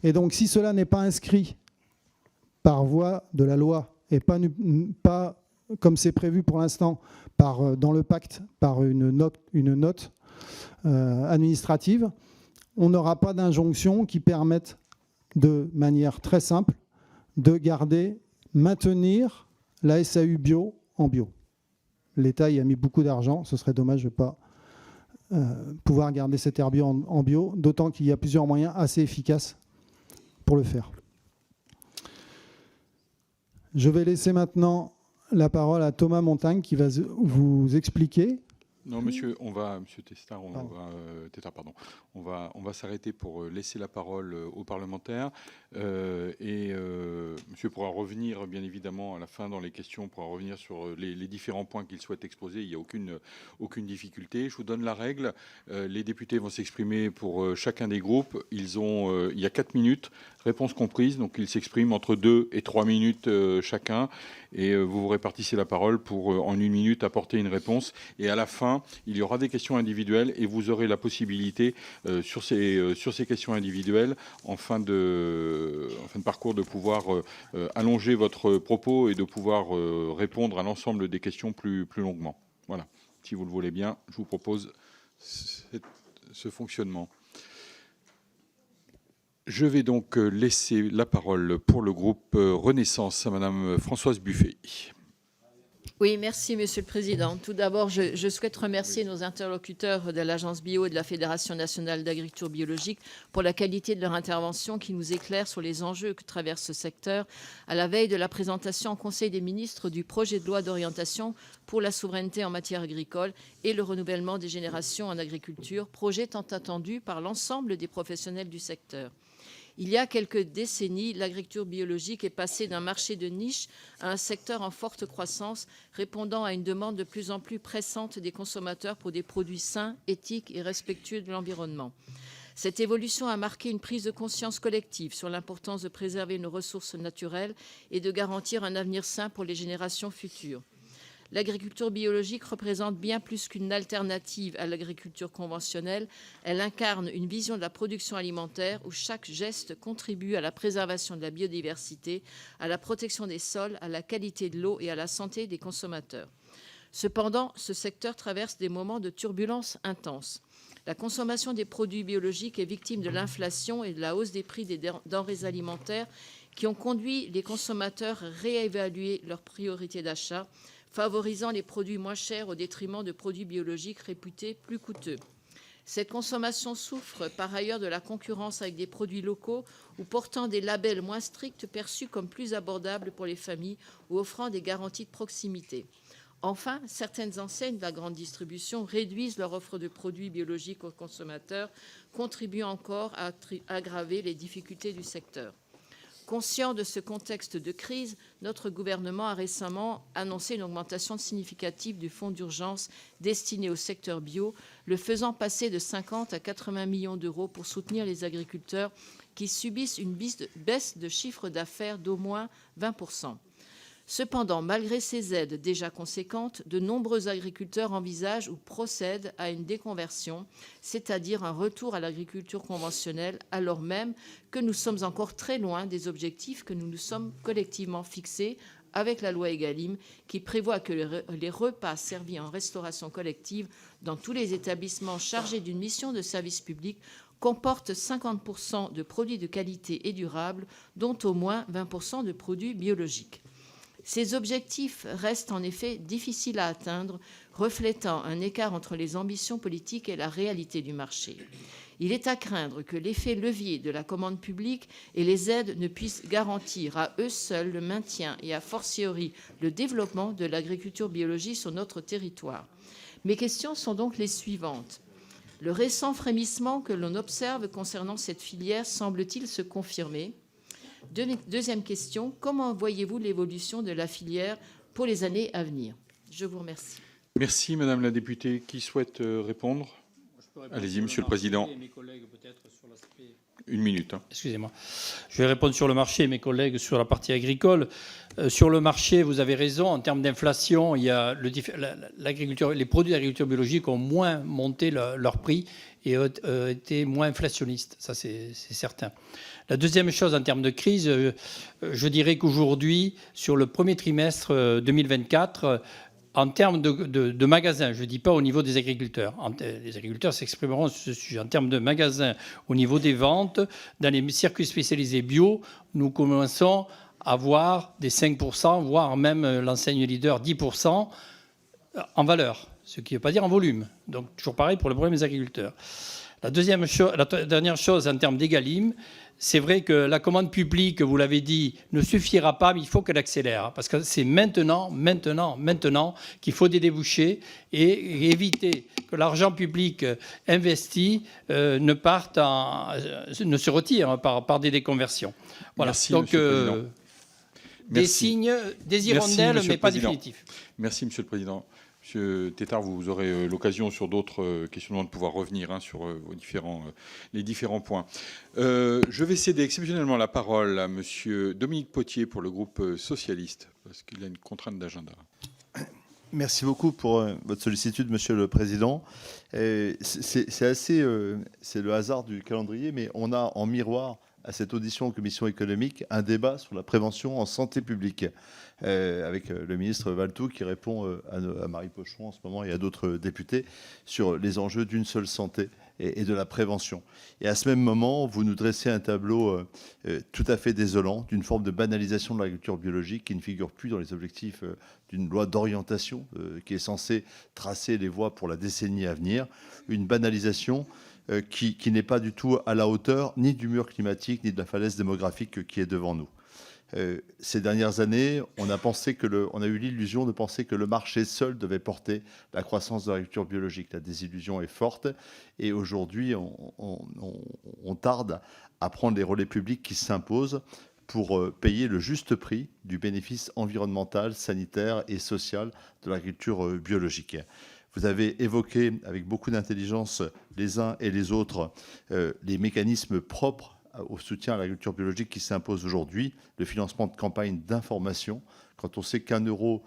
Et donc, si cela n'est pas inscrit par voie de la loi et pas comme c'est prévu pour l'instant dans le pacte par une note administrative, on n'aura pas d'injonction qui permette de manière très simple de maintenir la SAU bio en bio. L'État y a mis beaucoup d'argent, ce serait dommage de ne pas pouvoir garder cette terre bio en bio, d'autant qu'il y a plusieurs moyens assez efficaces pour le faire. Je vais laisser maintenant la parole à Thomas Montagne qui va vous expliquer. Non, monsieur Tétart, on va s'arrêter pour laisser la parole aux parlementaires. Monsieur pourra revenir, bien évidemment, à la fin dans les questions, pourra revenir sur les différents points qu'il souhaite exposer. Il n'y a aucune difficulté. Je vous donne la règle. Les députés vont s'exprimer pour chacun des groupes. Il y a 4 minutes, réponse comprise. Donc, ils s'expriment entre 2 et 3 minutes chacun. Et vous vous répartissez la parole pour, en 1 minute, apporter une réponse. Et à la fin, il y aura des questions individuelles et vous aurez la possibilité, sur ces questions individuelles, en fin de parcours, de pouvoir allonger votre propos et de pouvoir répondre à l'ensemble des questions plus longuement. Voilà. Si vous le voulez bien, je vous propose ce fonctionnement. Je vais donc laisser la parole pour le groupe Renaissance à Madame Françoise Buffet. Oui, merci Monsieur le Président. Tout d'abord, je souhaite remercier nos interlocuteurs de l'Agence Bio et de la Fédération nationale d'agriculture biologique pour la qualité de leur intervention qui nous éclaire sur les enjeux que traverse ce secteur à la veille de la présentation en Conseil des ministres du projet de loi d'orientation pour la souveraineté en matière agricole et le renouvellement des générations en agriculture, projet tant attendu par l'ensemble des professionnels du secteur. Il y a quelques décennies, l'agriculture biologique est passée d'un marché de niche à un secteur en forte croissance, répondant à une demande de plus en plus pressante des consommateurs pour des produits sains, éthiques et respectueux de l'environnement. Cette évolution a marqué une prise de conscience collective sur l'importance de préserver nos ressources naturelles et de garantir un avenir sain pour les générations futures. L'agriculture biologique représente bien plus qu'une alternative à l'agriculture conventionnelle. Elle incarne une vision de la production alimentaire où chaque geste contribue à la préservation de la biodiversité, à la protection des sols, à la qualité de l'eau et à la santé des consommateurs. Cependant, ce secteur traverse des moments de turbulence intense. La consommation des produits biologiques est victime de l'inflation et de la hausse des prix des denrées alimentaires qui ont conduit les consommateurs à réévaluer leurs priorités d'achat, favorisant les produits moins chers au détriment de produits biologiques réputés plus coûteux. Cette consommation souffre par ailleurs de la concurrence avec des produits locaux ou portant des labels moins stricts perçus comme plus abordables pour les familles ou offrant des garanties de proximité. Enfin, certaines enseignes de la grande distribution réduisent leur offre de produits biologiques aux consommateurs, contribuant encore à aggraver les difficultés du secteur. Conscient de ce contexte de crise, notre gouvernement a récemment annoncé une augmentation significative du fonds d'urgence destiné au secteur bio, le faisant passer de 50 à 80 millions d'euros pour soutenir les agriculteurs qui subissent une baisse de chiffre d'affaires d'au moins 20%. Cependant, malgré ces aides déjà conséquentes, de nombreux agriculteurs envisagent ou procèdent à une déconversion, c'est-à-dire un retour à l'agriculture conventionnelle, alors même que nous sommes encore très loin des objectifs que nous nous sommes collectivement fixés avec la loi Egalim, qui prévoit que les repas servis en restauration collective dans tous les établissements chargés d'une mission de service public comportent 50% de produits de qualité et durables, dont au moins 20% de produits biologiques. Ces objectifs restent en effet difficiles à atteindre, reflétant un écart entre les ambitions politiques et la réalité du marché. Il est à craindre que l'effet levier de la commande publique et les aides ne puissent garantir à eux seuls le maintien et a fortiori le développement de l'agriculture biologique sur notre territoire. Mes questions sont donc les suivantes. Le récent frémissement que l'on observe concernant cette filière semble-t-il se confirmer ? Deuxième question, comment voyez-vous l'évolution de la filière pour les années à venir? Je vous remercie. Merci, Madame la députée. Qui souhaite répondre? Allez-y, Monsieur le Président. Une minute. Excusez-moi. Je vais répondre sur le marché, mes collègues sur la partie agricole. Sur le marché, vous avez raison, en termes d'inflation, il y a les produits d'agriculture biologique ont moins monté leur prix et été moins inflationnistes. Ça, c'est certain. La deuxième chose, en termes de crise, je dirais qu'aujourd'hui, sur le premier trimestre 2024, en termes de magasins, je ne dis pas au niveau des agriculteurs, les agriculteurs s'exprimeront sur ce sujet. En termes de magasins, au niveau des ventes, dans les circuits spécialisés bio, nous commençons à voir des 5%, voire même l'enseigne leader 10% en valeur, ce qui ne veut pas dire en volume. Donc toujours pareil pour le problème des agriculteurs. La dernière chose, en termes d'Egalim, c'est vrai que la commande publique, vous l'avez dit, ne suffira pas, mais il faut qu'elle accélère. Parce que c'est maintenant qu'il faut des débouchés et éviter que l'argent public investi ne se retire par des déconversions. Voilà. Merci, donc, des signes, des hirondelles, mais pas définitifs. Merci, Monsieur le Président. Monsieur Tétart, vous aurez l'occasion sur d'autres questionnements de pouvoir revenir sur les différents points. Je vais céder exceptionnellement la parole à Monsieur Dominique Potier pour le groupe socialiste, parce qu'il a une contrainte d'agenda. Merci beaucoup pour votre sollicitude, Monsieur le Président. C'est le hasard du calendrier, mais on a en miroir à cette audition en commission économique un débat sur la prévention en santé publique avec le ministre Valletoux qui répond à Marie Pocheron en ce moment et à d'autres députés sur les enjeux d'une seule santé et de la prévention. Et à ce même moment, vous nous dressez un tableau tout à fait désolant d'une forme de banalisation de l'agriculture biologique qui ne figure plus dans les objectifs d'une loi d'orientation qui est censée tracer les voies pour la décennie à venir. Une banalisation qui n'est pas du tout à la hauteur ni du mur climatique ni de la falaise démographique qui est devant nous. Ces dernières années, on a eu l'illusion de penser que le marché seul devait porter la croissance de l'agriculture biologique. La désillusion est forte et aujourd'hui, on tarde à prendre les relais publics qui s'imposent pour payer le juste prix du bénéfice environnemental, sanitaire et social de l'agriculture biologique. Vous avez évoqué avec beaucoup d'intelligence les uns et les autres les mécanismes propres au soutien à l'agriculture biologique qui s'impose aujourd'hui, le financement de campagnes d'information. Quand on sait qu'1 euro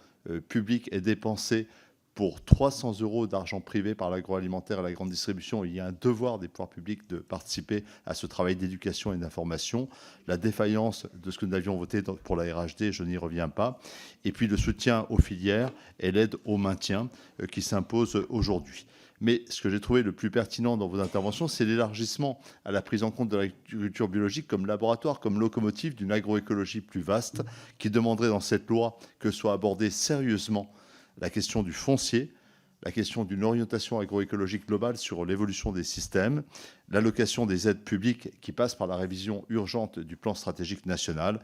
public est dépensé pour 300 euros d'argent privé par l'agroalimentaire et la grande distribution, il y a un devoir des pouvoirs publics de participer à ce travail d'éducation et d'information. La défaillance de ce que nous avions voté pour la RHD, je n'y reviens pas. Et puis le soutien aux filières et l'aide au maintien qui s'impose aujourd'hui. Mais ce que j'ai trouvé le plus pertinent dans vos interventions, c'est l'élargissement à la prise en compte de l'agriculture biologique comme laboratoire, comme locomotive d'une agroécologie plus vaste, qui demanderait dans cette loi que soit abordée sérieusement la question du foncier, la question d'une orientation agroécologique globale sur l'évolution des systèmes, l'allocation des aides publiques qui passe par la révision urgente du plan stratégique national,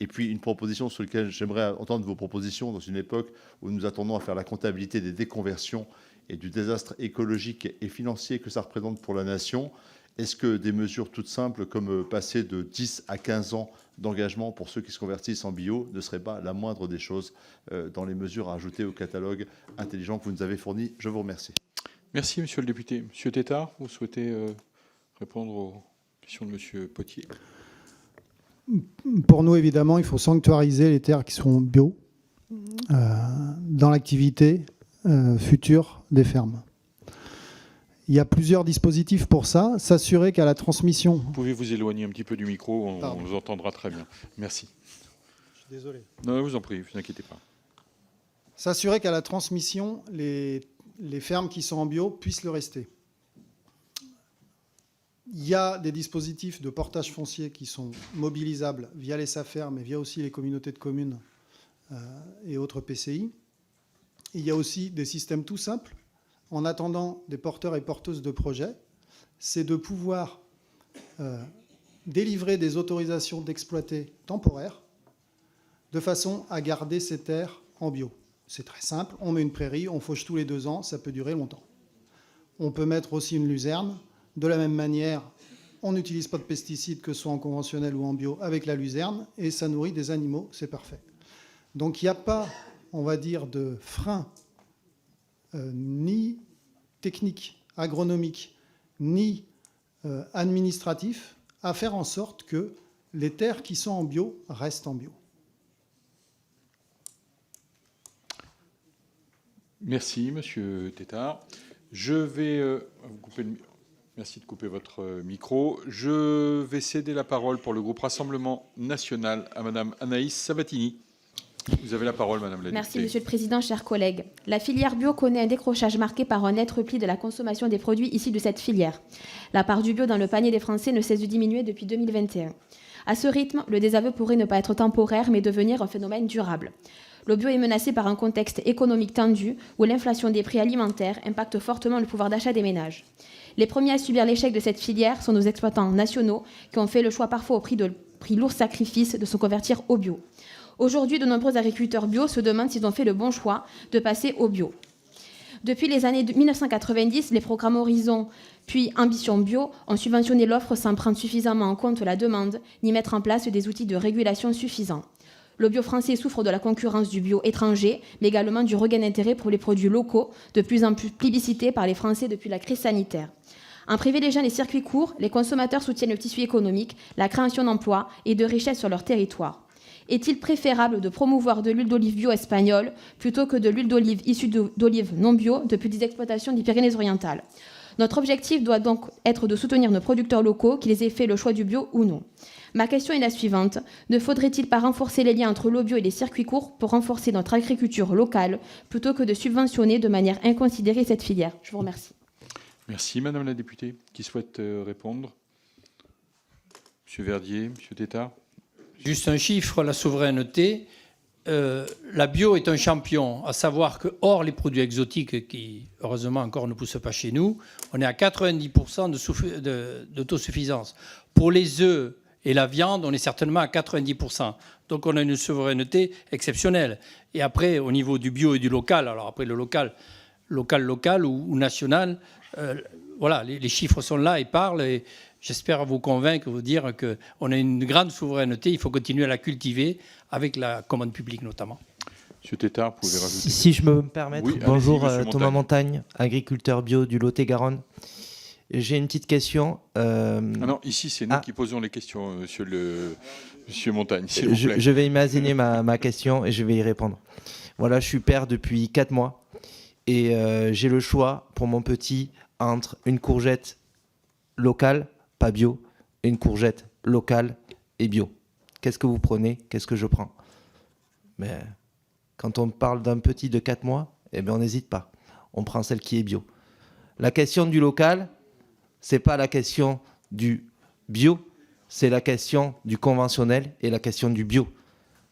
et puis une proposition sur laquelle j'aimerais entendre vos propositions dans une époque où nous attendons à faire la comptabilité des déconversions et du désastre écologique et financier que ça représente pour la nation. Est-ce que des mesures toutes simples comme passer de 10 à 15 ans d'engagement pour ceux qui se convertissent en bio ne seraient pas la moindre des choses dans les mesures à ajouter au catalogue intelligent que vous nous avez fourni? Je vous remercie. Merci, Monsieur le député. Monsieur Tétart, vous souhaitez répondre aux questions de Monsieur Potier? Pour nous, évidemment, il faut sanctuariser les terres qui sont bio dans l'activité future des fermes. Il y a plusieurs dispositifs pour ça. S'assurer qu'à la transmission... Vous pouvez vous éloigner un petit peu du micro, on vous entendra très bien. Merci. Je suis désolé. Non, vous en prie, ne vous inquiétez pas. S'assurer qu'à la transmission, les fermes qui sont en bio puissent le rester. Il y a des dispositifs de portage foncier qui sont mobilisables via les SAFER, mais via aussi les communautés de communes et autres PCI. Il y a aussi des systèmes tout simples. En attendant des porteurs et porteuses de projets, c'est de pouvoir délivrer des autorisations d'exploiter temporaires de façon à garder ces terres en bio. C'est très simple, on met une prairie, on fauche tous les 2 ans, ça peut durer longtemps. On peut mettre aussi une luzerne. De la même manière, on n'utilise pas de pesticides, que ce soit en conventionnel ou en bio, avec la luzerne, et ça nourrit des animaux, c'est parfait. Donc il n'y a pas, on va dire, de frein ni technique, agronomique, ni administratif à faire en sorte que les terres qui sont en bio restent en bio. Merci, Monsieur Tétart. Je vais vous couper merci de couper votre micro. Je vais céder la parole pour le groupe Rassemblement national à Madame Anaïs Sabatini. Vous avez la parole, Madame la Merci, députée. Monsieur le Président, chers collègues. La filière bio connaît un décrochage marqué par un net repli de la consommation des produits issus de cette filière. La part du bio dans le panier des Français ne cesse de diminuer depuis 2021. À ce rythme, le désaveu pourrait ne pas être temporaire, mais devenir un phénomène durable. Le bio est menacé par un contexte économique tendu où l'inflation des prix alimentaires impacte fortement le pouvoir d'achat des ménages. Les premiers à subir l'échec de cette filière sont nos exploitants nationaux qui ont fait le choix parfois au prix de lourds sacrifices de se convertir au bio. Aujourd'hui, de nombreux agriculteurs bio se demandent s'ils ont fait le bon choix de passer au bio. Depuis les années 1990, les programmes Horizon puis Ambition Bio ont subventionné l'offre sans prendre suffisamment en compte la demande ni mettre en place des outils de régulation suffisants. Le bio français souffre de la concurrence du bio étranger, mais également du regain d'intérêt pour les produits locaux, de plus en plus plébiscités par les Français depuis la crise sanitaire. En privilégiant les circuits courts, les consommateurs soutiennent le tissu économique, la création d'emplois et de richesses sur leur territoire. Est-il préférable de promouvoir de l'huile d'olive bio espagnole plutôt que de l'huile d'olive issue d'olive non bio depuis des exploitations des Pyrénées-Orientales ? Notre objectif doit donc être de soutenir nos producteurs locaux, qu'ils aient fait le choix du bio ou non. Ma question est la suivante. Ne faudrait-il pas renforcer les liens entre le bio et les circuits courts pour renforcer notre agriculture locale plutôt que de subventionner de manière inconsidérée cette filière ? Je vous remercie. Merci, Madame la députée. Qui souhaite répondre ? Monsieur Verdier, Monsieur Tétart. Juste un chiffre, la souveraineté. La bio est un champion, à savoir que, hors les produits exotiques qui, heureusement, encore ne poussent pas chez nous, on est à 90% d'autosuffisance. Pour les œufs et la viande, on est certainement à 90%. Donc on a une souveraineté exceptionnelle. Et après, au niveau du bio et du local, alors après le local ou national, voilà, les chiffres sont là et parlent. Et j'espère vous convaincre, vous dire qu'on a une grande souveraineté. Il faut continuer à la cultiver avec la commande publique notamment. Monsieur Tétart, vous pouvez rajouter. Si je me permets, Oui, bonjour Montagne. Thomas Montagne, agriculteur bio du Lot-et-Garonne. J'ai une petite question. Ah non, ici c'est nous qui posons les questions, Monsieur Montagne, s'il vous plaît. Je vais imaginer ma question et je vais y répondre. Voilà, je suis père depuis 4 mois et j'ai le choix pour mon petit entre une courgette locale, pas bio, et une courgette locale et bio. Qu'est-ce que vous prenez? Qu'est-ce que je prends? Mais quand on parle d'un petit de 4 mois, eh bien on n'hésite pas. On prend celle qui est bio. La question du local, c'est pas la question du bio, c'est la question du conventionnel et la question du bio.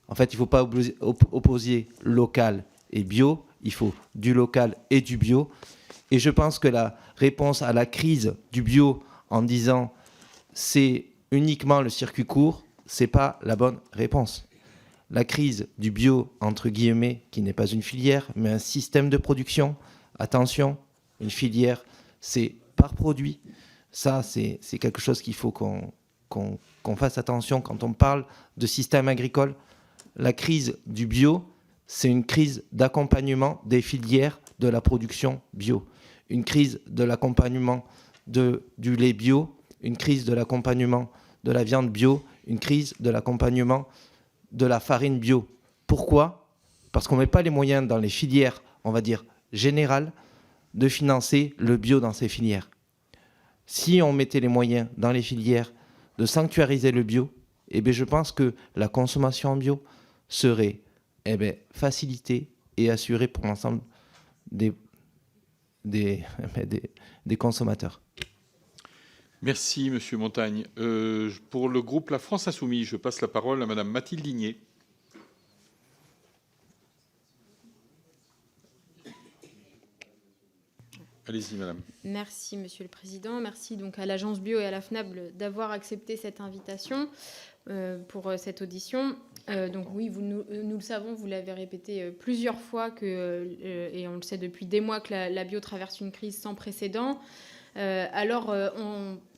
En fait, il ne faut pas opposer local et bio, il faut du local et du bio. Et je pense que la réponse à la crise du bio en disant c'est uniquement le circuit court, c'est pas la bonne réponse. La crise du bio, entre guillemets, qui n'est pas une filière, mais un système de production. Attention, une filière, c'est par produit. Ça, c'est quelque chose qu'il faut qu'on fasse attention quand on parle de système agricole. La crise du bio, c'est une crise d'accompagnement des filières de la production bio. Une crise de l'accompagnement du lait bio, une crise de l'accompagnement de la viande bio, une crise de l'accompagnement de la farine bio. Pourquoi ? Parce qu'on ne met pas les moyens dans les filières, on va dire, générales, de financer le bio dans ces filières. Si on mettait les moyens dans les filières de sanctuariser le bio, eh bien, je pense que la consommation en bio serait facilitée et assurée pour l'ensemble des consommateurs. Merci, Monsieur Montagne. Pour le groupe La France Insoumise, je passe la parole à Madame Mathilde Ligné. Allez-y, Madame. Merci, Monsieur le Président. Merci donc à l'Agence Bio et à la FNAB d'avoir accepté cette invitation pour cette audition. Donc oui, nous le savons, vous l'avez répété plusieurs fois, et on le sait depuis des mois, que la bio traverse une crise sans précédent.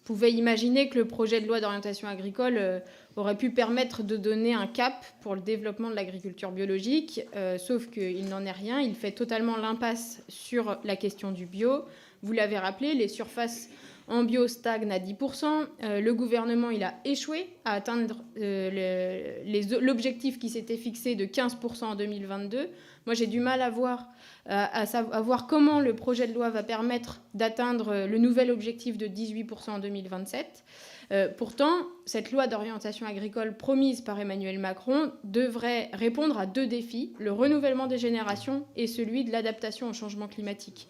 pouvait imaginer que le projet de loi d'orientation agricole aurait pu permettre de donner un cap pour le développement de l'agriculture biologique, sauf qu'il n'en est rien. Il fait totalement l'impasse sur la question du bio. Vous l'avez rappelé, les surfaces en bio stagnent à 10%. Le gouvernement il a échoué à atteindre l'objectif qui s'était fixé de 15% en 2022. Moi, j'ai du mal à voir comment le projet de loi va permettre d'atteindre le nouvel objectif de 18% en 2027. Pourtant, cette loi d'orientation agricole promise par Emmanuel Macron devrait répondre à 2 défis, le renouvellement des générations et celui de l'adaptation au changement climatique.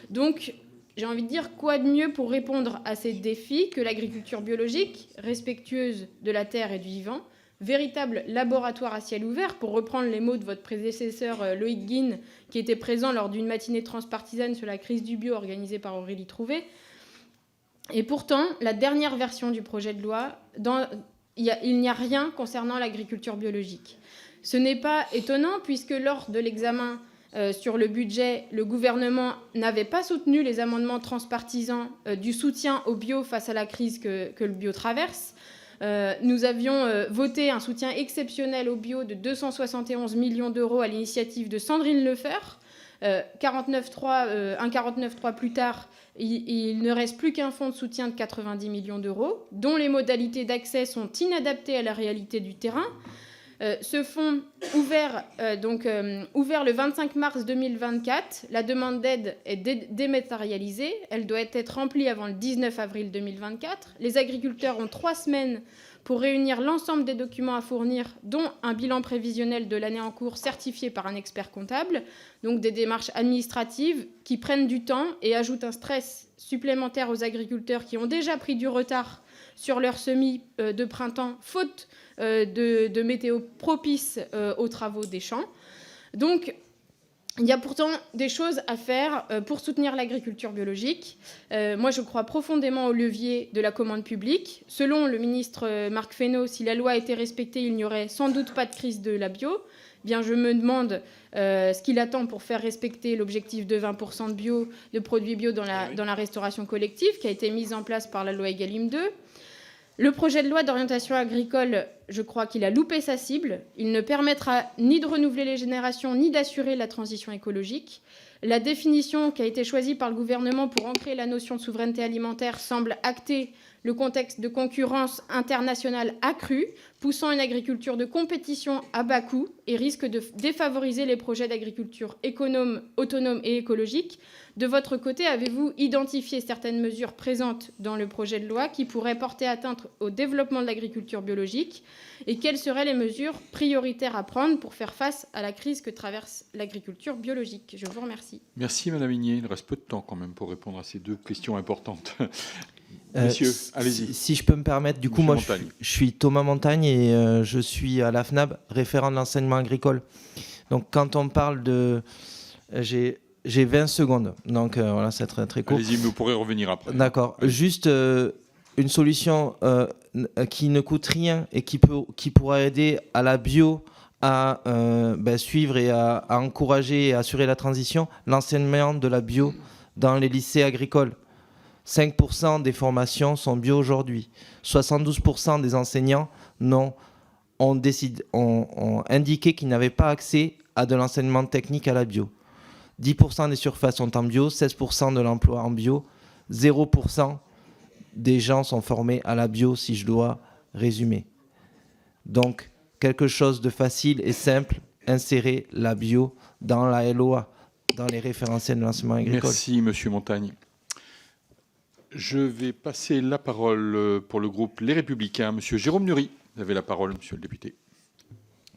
Donc, j'ai envie de dire, quoi de mieux pour répondre à ces défis que l'agriculture biologique, respectueuse de la terre et du vivant, véritable laboratoire à ciel ouvert, pour reprendre les mots de votre prédécesseur Loïc Guine, qui était présent lors d'une matinée transpartisane sur la crise du bio organisée par Aurélie Trouvé. Et pourtant, la dernière version du projet de loi, il n'y a rien concernant l'agriculture biologique. Ce n'est pas étonnant, puisque lors de l'examen sur le budget, le gouvernement n'avait pas soutenu les amendements transpartisans du soutien au bio face à la crise que le bio traverse. Nous avions voté un soutien exceptionnel au bio de 271 millions d'euros à l'initiative de Sandrine Lefeur. 49.3 plus tard, il ne reste plus qu'un fonds de soutien de 90 millions d'euros, dont les modalités d'accès sont inadaptées à la réalité du terrain. Ce fonds ouvert le 25 mars 2024, la demande d'aide est dématérialisée. Elle doit être remplie avant le 19 avril 2024. Les agriculteurs ont 3 semaines pour réunir l'ensemble des documents à fournir, dont un bilan prévisionnel de l'année en cours certifié par un expert comptable. Donc des démarches administratives qui prennent du temps et ajoutent un stress supplémentaire aux agriculteurs qui ont déjà pris du retard sur leur semis de printemps, faute de météo propice aux travaux des champs. Donc, il y a pourtant des choses à faire pour soutenir l'agriculture biologique. Moi, je crois profondément au levier de la commande publique. Selon le ministre Marc Fesneau, si la loi était respectée, il n'y aurait sans doute pas de crise de la bio. Bien, je me demande ce qu'il attend pour faire respecter l'objectif de 20% de produits bio dans la restauration collective qui a été mise en place par la loi Egalim 2. Le projet de loi d'orientation agricole, je crois qu'il a loupé sa cible. Il ne permettra ni de renouveler les générations, ni d'assurer la transition écologique. La définition qui a été choisie par le gouvernement pour ancrer la notion de souveraineté alimentaire semble acter le contexte de concurrence internationale accrue, poussant une agriculture de compétition à bas coût et risque de défavoriser les projets d'agriculture autonome et écologique. De votre côté, avez-vous identifié certaines mesures présentes dans le projet de loi qui pourraient porter atteinte au développement de l'agriculture biologique? Et quelles seraient les mesures prioritaires à prendre pour faire face à la crise que traverse l'agriculture biologique? Je vous remercie. Merci Madame Igné. Il reste peu de temps quand même pour répondre à ces 2 questions importantes. Messieurs, allez-y. Si je peux me permettre, du coup, moi, je suis Thomas Montagne et je suis à la FNAB, référent de l'enseignement agricole. Donc, quand on parle de... J'ai 20 secondes, donc voilà, c'est très, très court. Allez-y, mais vous pourrez revenir après. D'accord. Juste une solution qui ne coûte rien et qui pourra aider à la bio à suivre et à encourager et assurer la transition, l'enseignement de la bio dans les lycées agricoles. 5% des formations sont bio aujourd'hui. 72% des enseignants ont indiqué qu'ils n'avaient pas accès à de l'enseignement technique à la bio. 10% des surfaces sont en bio, 16% de l'emploi en bio, 0% des gens sont formés à la bio, si je dois résumer. Donc, quelque chose de facile et simple, insérer la bio dans la LOA, dans les référentiels de l'enseignement agricole. Merci, Monsieur Montagne. Je vais passer la parole pour le groupe Les Républicains. Monsieur Jérôme Nury, vous avez la parole, monsieur le député.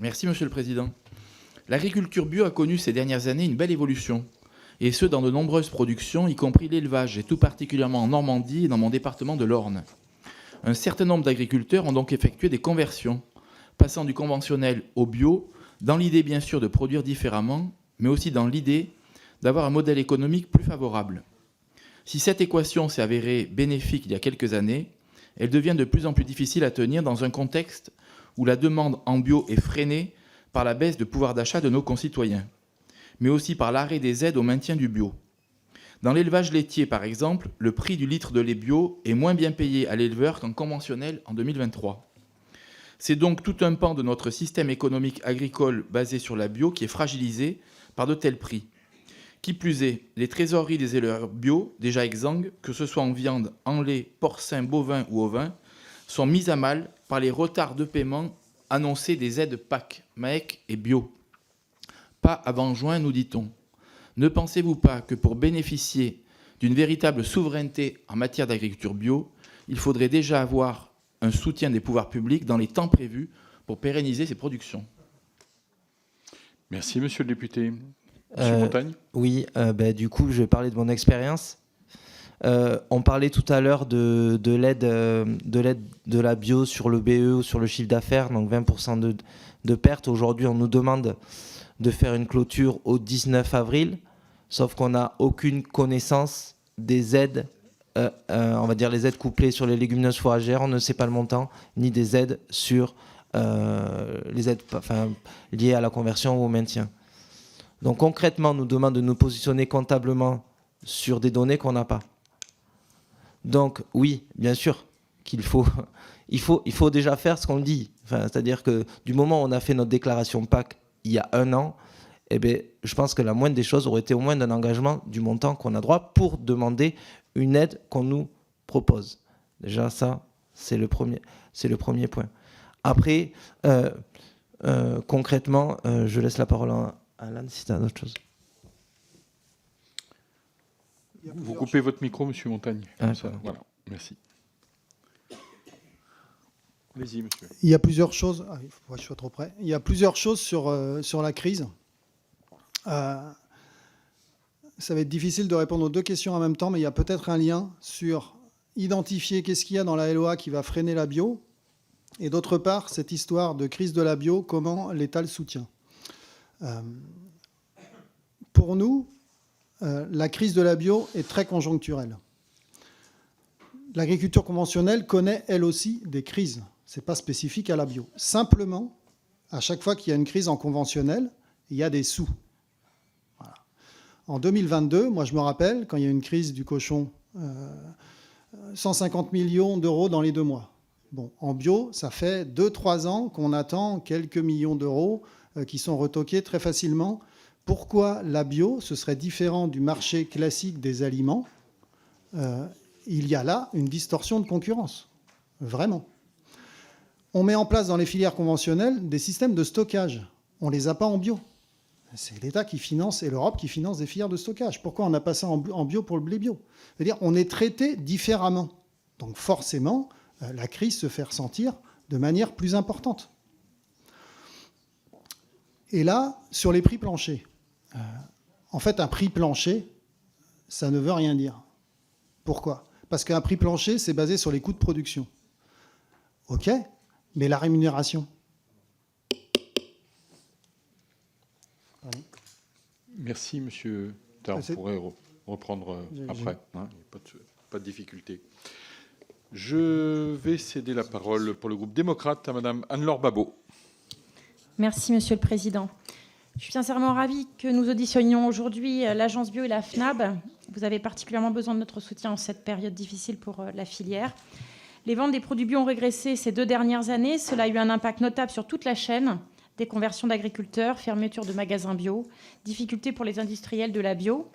Merci, Monsieur le Président. L'agriculture bio a connu ces dernières années une belle évolution, et ce dans de nombreuses productions, y compris l'élevage, et tout particulièrement en Normandie et dans mon département de l'Orne. Un certain nombre d'agriculteurs ont donc effectué des conversions, passant du conventionnel au bio, dans l'idée bien sûr de produire différemment, mais aussi dans l'idée d'avoir un modèle économique plus favorable. Si cette équation s'est avérée bénéfique il y a quelques années, elle devient de plus en plus difficile à tenir dans un contexte où la demande en bio est freinée par la baisse de pouvoir d'achat de nos concitoyens, mais aussi par l'arrêt des aides au maintien du bio. Dans l'élevage laitier, par exemple, le prix du litre de lait bio est moins bien payé à l'éleveur qu'en conventionnel en 2023. C'est donc tout un pan de notre système économique agricole basé sur la bio qui est fragilisé par de tels prix. Qui plus est, les trésoreries des éleveurs bio, déjà exsangues, que ce soit en viande, en lait, porcin, bovin ou ovin, sont mises à mal par les retards de paiement annoncés des aides PAC, MAEC et bio. Pas avant juin, nous dit-on. Ne pensez-vous pas que pour bénéficier d'une véritable souveraineté en matière d'agriculture bio, il faudrait déjà avoir un soutien des pouvoirs publics dans les temps prévus pour pérenniser ces productions? Merci, monsieur le député. Monsieur Montagne. Oui, du coup, je vais parler de mon expérience. On parlait tout à l'heure de l'aide de la bio sur le BE ou sur le chiffre d'affaires, donc 20% de perte. Aujourd'hui, on nous demande de faire une clôture au 19 avril, sauf qu'on n'a aucune connaissance des aides, on va dire les aides couplées sur les légumineuses fourragères, on ne sait pas le montant, ni des aides sur les aides liées à la conversion ou au maintien. Donc concrètement, on nous demande de nous positionner comptablement sur des données qu'on n'a pas. Donc oui, bien sûr qu'il faut, il faut déjà faire ce qu'on dit. C'est-à-dire que du moment où on a fait notre déclaration PAC il y a 1 an, je pense que la moindre des choses aurait été au moins d'un engagement du montant qu'on a droit pour demander une aide qu'on nous propose. Déjà ça, c'est le premier point. Après, concrètement, je laisse la parole à Alan si tu as d'autres choses. Vous coupez votre micro, monsieur Montagne. Voilà, merci. Allez-y, monsieur. Il y a plusieurs choses. Il faut pas que je sois trop près. Il y a plusieurs choses sur la crise. Ça va être difficile de répondre aux 2 questions en même temps, mais il y a peut-être un lien sur identifier qu'est-ce qu'il y a dans la LOA qui va freiner la bio, et d'autre part, cette histoire de crise de la bio, comment l'État le soutient. Pour nous, la crise de la bio est très conjoncturelle. L'agriculture conventionnelle connaît, elle aussi, des crises. Ce n'est pas spécifique à la bio. Simplement, à chaque fois qu'il y a une crise en conventionnel, il y a des sous. Voilà. En 2022, moi je me rappelle, quand il y a eu une crise du cochon, 150 millions d'euros dans les 2 mois. Bon, en bio, ça fait 2-3 ans qu'on attend quelques millions d'euros qui sont retoqués très facilement. Pourquoi la bio, ce serait différent du marché classique des aliments? Il y a là une distorsion de concurrence, vraiment. On met en place dans les filières conventionnelles des systèmes de stockage. On ne les a pas en bio. C'est l'État qui finance et l'Europe qui finance des filières de stockage. Pourquoi on n'a pas ça en bio pour le blé bio? C'est-à-dire on est traité différemment. Donc forcément, la crise se fait ressentir de manière plus importante. Et là, sur les prix planchers, en fait, un prix plancher, ça ne veut rien dire. Pourquoi? Parce qu'un prix plancher, c'est basé sur les coûts de production. OK, mais la rémunération? Merci, monsieur. On pourrait reprendre après. Hein, pas de difficulté. Je vais céder la parole pour le groupe démocrate à madame Anne-Laure Babot. Merci, monsieur le président. Je suis sincèrement ravie que nous auditionnions aujourd'hui l'Agence Bio et la FNAB. Vous avez particulièrement besoin de notre soutien en cette période difficile pour la filière. Les ventes des produits bio ont régressé ces 2 dernières années. Cela a eu un impact notable sur toute la chaîne, des conversions d'agriculteurs, fermeture de magasins bio, difficultés pour les industriels de la bio.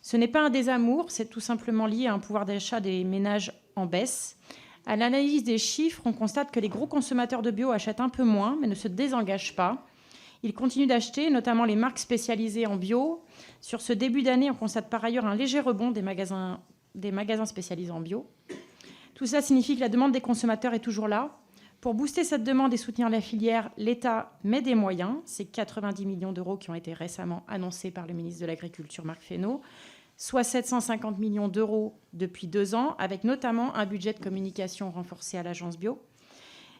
Ce n'est pas un désamour, c'est tout simplement lié à un pouvoir d'achat des ménages en baisse. À l'analyse des chiffres, on constate que les gros consommateurs de bio achètent un peu moins, mais ne se désengagent pas. Ils continuent d'acheter, notamment les marques spécialisées en bio. Sur ce début d'année, on constate par ailleurs un léger rebond des magasins spécialisés en bio. Tout ça signifie que la demande des consommateurs est toujours là. Pour booster cette demande et soutenir la filière, l'État met des moyens. C'est 90 millions d'euros qui ont été récemment annoncés par le ministre de l'Agriculture, Marc Fesneau, soit 750 millions d'euros depuis 2 ans, avec notamment un budget de communication renforcé à l'Agence Bio.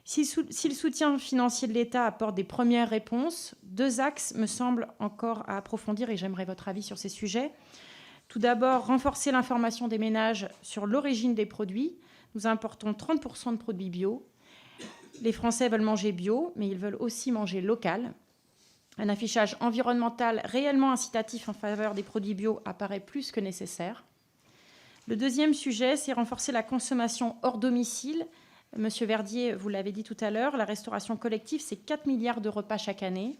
Si le soutien financier de l'État apporte des premières réponses, 2 axes me semblent encore à approfondir et j'aimerais votre avis sur ces sujets. Tout d'abord, renforcer l'information des ménages sur l'origine des produits. Nous importons 30% de produits bio. Les Français veulent manger bio, mais ils veulent aussi manger local. Un affichage environnemental réellement incitatif en faveur des produits bio apparaît plus que nécessaire. Le deuxième sujet, c'est renforcer la consommation hors domicile. Monsieur Verdier, vous l'avez dit tout à l'heure, la restauration collective, c'est 4 milliards de repas chaque année.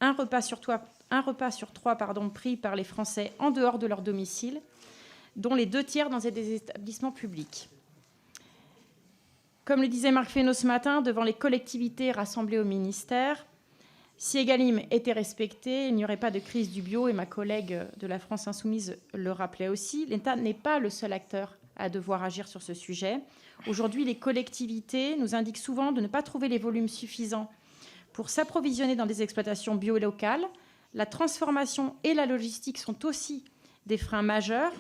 Un repas sur trois pris par les Français en dehors de leur domicile, dont les 2 tiers dans des établissements publics. Comme le disait Marc Fesneau ce matin, devant les collectivités rassemblées au ministère, si Egalim était respecté, il n'y aurait pas de crise du bio, et ma collègue de la France Insoumise le rappelait aussi. L'État n'est pas le seul acteur à devoir agir sur ce sujet. Aujourd'hui, les collectivités nous indiquent souvent de ne pas trouver les volumes suffisants pour s'approvisionner dans des exploitations bio et locales. La transformation et la logistique sont aussi des freins majeurs.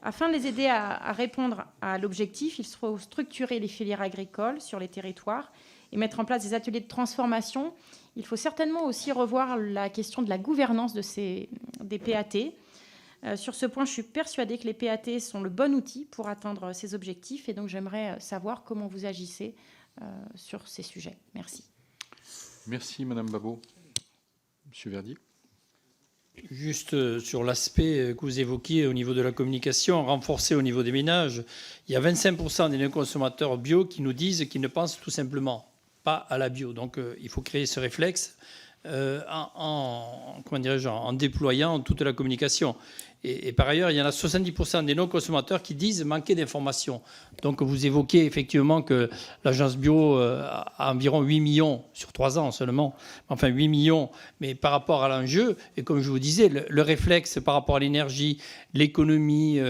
Afin de les aider à répondre à l'objectif, il faut structurer les filières agricoles sur les territoires et mettre en place des ateliers de transformation. Il faut certainement aussi revoir la question de la gouvernance des PAT. Sur ce point, je suis persuadée que les PAT sont le bon outil pour atteindre ces objectifs. Et donc, j'aimerais savoir comment vous agissez sur ces sujets. Merci. Merci, Madame Babot. Monsieur Verdier. Juste sur l'aspect que vous évoquiez au niveau de la communication, renforcé au niveau des ménages, il y a 25% des consommateurs bio qui nous disent qu'ils ne pensent tout simplement pas à la bio. Donc il faut créer ce réflexe en déployant toute la communication. Et par ailleurs, il y en a 70% des non-consommateurs qui disent manquer d'informations. Donc vous évoquez effectivement que l'agence bio a environ 8 millions sur 3 ans seulement, enfin 8 millions, mais par rapport à l'enjeu, et comme je vous disais, le réflexe par rapport à l'énergie, l'économie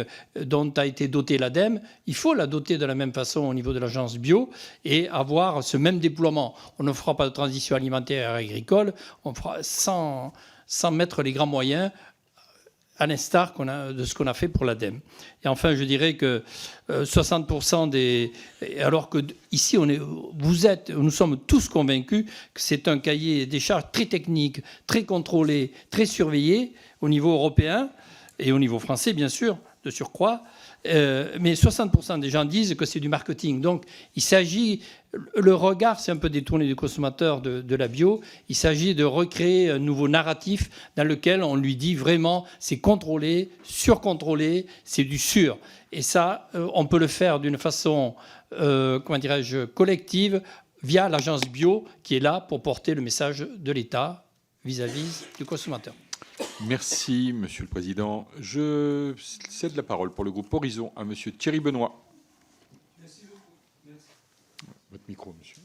dont a été dotée l'ADEME, il faut la doter de la même façon au niveau de l'agence bio et avoir ce même déploiement. On ne fera pas de transition alimentaire et agricole, on fera sans mettre les grands moyens, à l'instar de ce qu'on a fait pour l'ADEME. Et enfin, je dirais que 60% des... Alors que ici, nous sommes tous convaincus que c'est un cahier des charges très technique, très contrôlé, très surveillé au niveau européen et au niveau français, bien sûr, de surcroît. Mais 60% des gens disent que c'est du marketing. Donc, il s'agit... Le regard, c'est un peu détourné du consommateur de la bio. Il s'agit de recréer un nouveau narratif dans lequel on lui dit vraiment c'est contrôlé, surcontrôlé, c'est du sûr. Et ça, on peut le faire d'une façon, collective via l'agence bio qui est là pour porter le message de l'État vis-à-vis du consommateur. Merci, Monsieur le Président. Je cède la parole pour le groupe Horizon à Monsieur Thierry Benoît. Merci beaucoup. Merci. Votre micro, monsieur.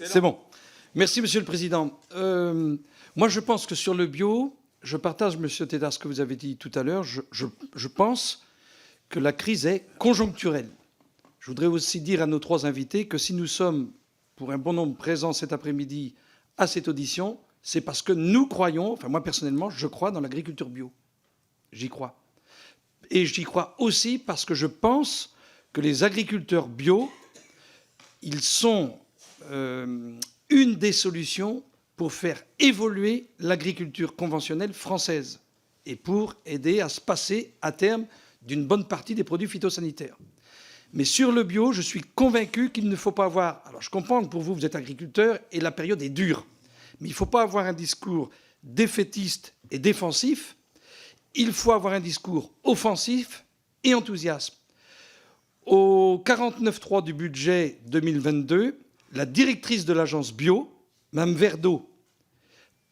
C'est bon. Merci, Monsieur le Président. Moi, je pense que sur le bio, je partage, Monsieur Tétard, ce que vous avez dit tout à l'heure. Je pense que la crise est conjoncturelle. Je voudrais aussi dire à nos 3 invités que si nous sommes, pour un bon nombre, présents cet après-midi à cette audition, c'est parce que nous croyons, enfin moi personnellement, je crois dans l'agriculture bio. J'y crois. Et j'y crois aussi parce que je pense que les agriculteurs bio, ils sont une des solutions pour faire évoluer l'agriculture conventionnelle française et pour aider à se passer à terme d'une bonne partie des produits phytosanitaires. Mais sur le bio, je suis convaincu qu'il ne faut pas avoir... Alors je comprends que pour vous, vous êtes agriculteur et la période est dure. Mais il ne faut pas avoir un discours défaitiste et défensif. Il faut avoir un discours offensif et enthousiaste. Au 49.3 du budget 2022, la directrice de l'agence bio, Mme Verdeau,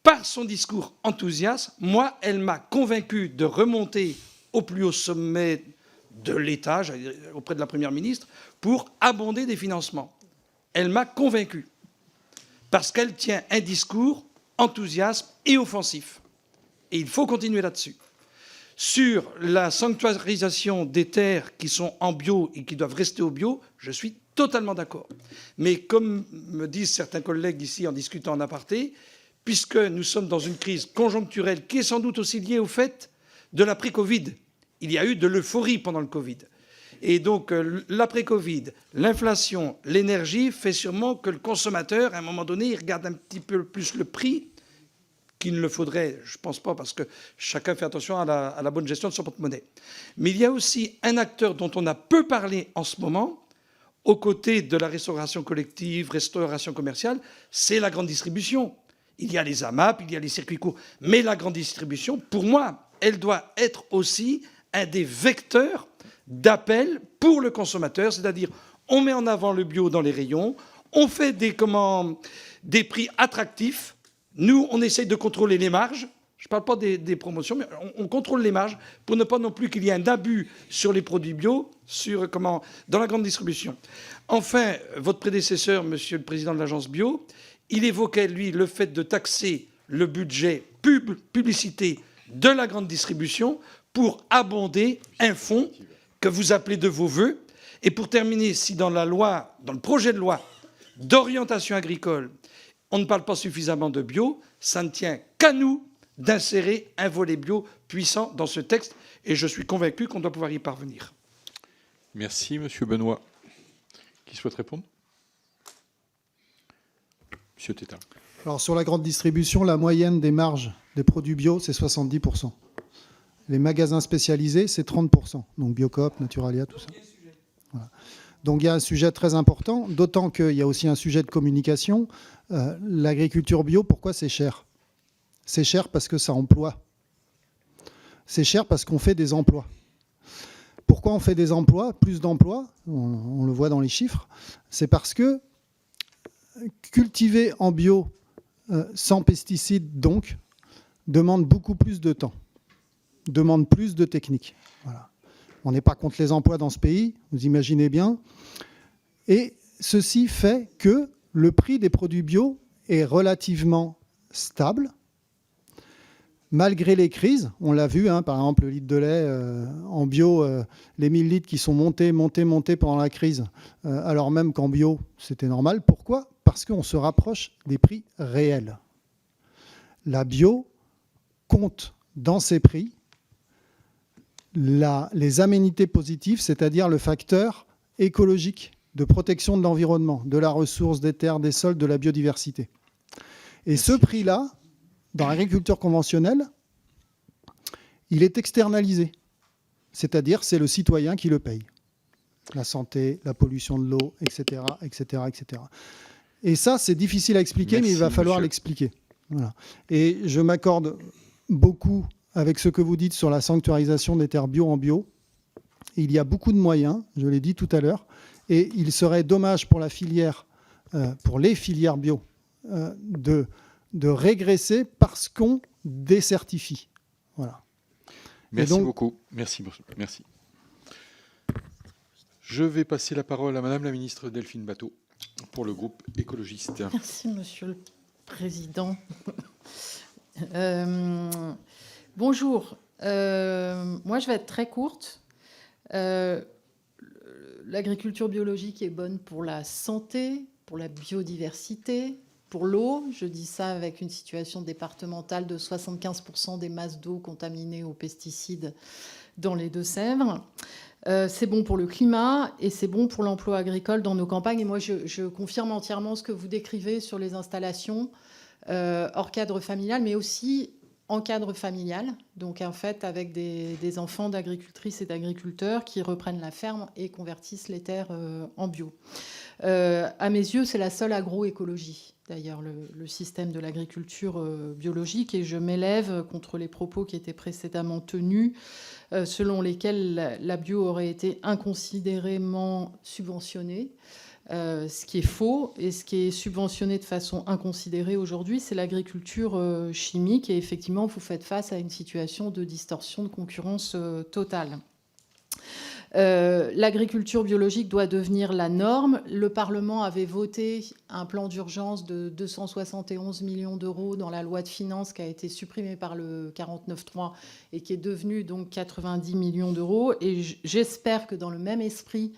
par son discours enthousiaste, moi, elle m'a convaincu de remonter au plus haut sommet de l'État, auprès de la Première ministre, pour abonder des financements. Elle m'a convaincu. Parce qu'elle tient un discours enthousiaste et offensif. Et il faut continuer là-dessus. Sur la sanctuarisation des terres qui sont en bio et qui doivent rester au bio, je suis totalement d'accord. Mais comme me disent certains collègues ici en discutant en aparté, puisque nous sommes dans une crise conjoncturelle qui est sans doute aussi liée au fait de l'après-Covid. Il y a eu de l'euphorie pendant le Covid. Et donc, l'après-Covid, l'inflation, l'énergie fait sûrement que le consommateur, à un moment donné, il regarde un petit peu plus le prix qu'il ne le faudrait. Je ne pense pas, parce que chacun fait attention à la bonne gestion de son porte-monnaie. Mais il y a aussi un acteur dont on a peu parlé en ce moment, aux côtés de la restauration collective, restauration commerciale, c'est la grande distribution. Il y a les AMAP, il y a les circuits courts. Mais la grande distribution, pour moi, elle doit être aussi un des vecteurs d'appel pour le consommateur, c'est-à-dire on met en avant le bio dans les rayons, on fait des prix attractifs. Nous, on essaye de contrôler les marges. Je ne parle pas des promotions, mais on contrôle les marges pour ne pas non plus qu'il y ait un abus sur les produits bio dans la grande distribution. Enfin, votre prédécesseur, monsieur le président de l'agence bio, il évoquait, lui, le fait de taxer le budget publicité de la grande distribution pour abonder un fonds que vous appelez de vos voeux. Et pour terminer, si dans le projet de loi d'orientation agricole, on ne parle pas suffisamment de bio, ça ne tient qu'à nous d'insérer un volet bio puissant dans ce texte. Et je suis convaincu qu'on doit pouvoir y parvenir. Merci, monsieur Benoît. Qui souhaite répondre? Monsieur Tétard. Alors, sur la grande distribution, la moyenne des marges des produits bio, c'est 70%. Les magasins spécialisés, c'est 30%. Donc Biocoop, Naturalia, tout ça. Voilà. Donc il y a un sujet très important, d'autant qu'il y a aussi un sujet de communication. L'agriculture bio, pourquoi c'est cher? C'est cher parce que ça emploie. C'est cher parce qu'on fait des emplois. Pourquoi on fait des emplois, plus d'emplois? On le voit dans les chiffres. C'est parce que cultiver en bio, sans pesticides, donc, demande beaucoup plus de temps, demande plus de techniques. Voilà. On n'est pas contre les emplois dans ce pays, vous imaginez bien. Et ceci fait que le prix des produits bio est relativement stable, malgré les crises. On l'a vu, hein, par exemple, le litre de lait en bio, les 1000 litres qui sont montés pendant la crise, alors même qu'en bio, c'était normal. Pourquoi? Parce qu'on se rapproche des prix réels. La bio compte dans ses prix les aménités positives, c'est-à-dire le facteur écologique de protection de l'environnement, de la ressource, des terres, des sols, de la biodiversité. Et ce prix-là, dans l'agriculture conventionnelle, il est externalisé. C'est-à-dire, c'est le citoyen qui le paye. La santé, la pollution de l'eau, etc., etc., etc. Et ça, c'est difficile à expliquer, mais il va falloir l'expliquer. Voilà. Et je m'accorde beaucoup avec ce que vous dites sur la sanctuarisation des terres bio en bio. Il y a beaucoup de moyens, je l'ai dit tout à l'heure, et il serait dommage pour la filière, pour les filières bio, de régresser parce qu'on décertifie. Voilà. Merci beaucoup. Merci. Je vais passer la parole à Madame la ministre Delphine Batho pour le groupe écologiste. Merci, Monsieur le Président. Bonjour. Moi, je vais être très courte. L'agriculture biologique est bonne pour la santé, pour la biodiversité, pour l'eau. Je dis ça avec une situation départementale de 75% des masses d'eau contaminées aux pesticides dans les Deux-Sèvres. C'est bon pour le climat et c'est bon pour l'emploi agricole dans nos campagnes. Et moi, je confirme entièrement ce que vous décrivez sur les installations hors cadre familial, mais aussi en cadre familial. Donc, en fait, avec des enfants d'agricultrices et d'agriculteurs qui reprennent la ferme et convertissent les terres en bio. À mes yeux, c'est la seule agroécologie, d'ailleurs, le système de l'agriculture biologique. Et je m'élève contre les propos qui étaient précédemment tenus, selon lesquels la bio aurait été inconsidérément subventionnée. Ce qui est faux et ce qui est subventionné de façon inconsidérée aujourd'hui, c'est l'agriculture chimique. Et effectivement, vous faites face à une situation de distorsion de concurrence totale. L'agriculture biologique doit devenir la norme. Le Parlement avait voté un plan d'urgence de 271 millions d'euros dans la loi de finances qui a été supprimé par le 49.3 et qui est devenu donc 90 millions d'euros. Et j'espère que dans le même esprit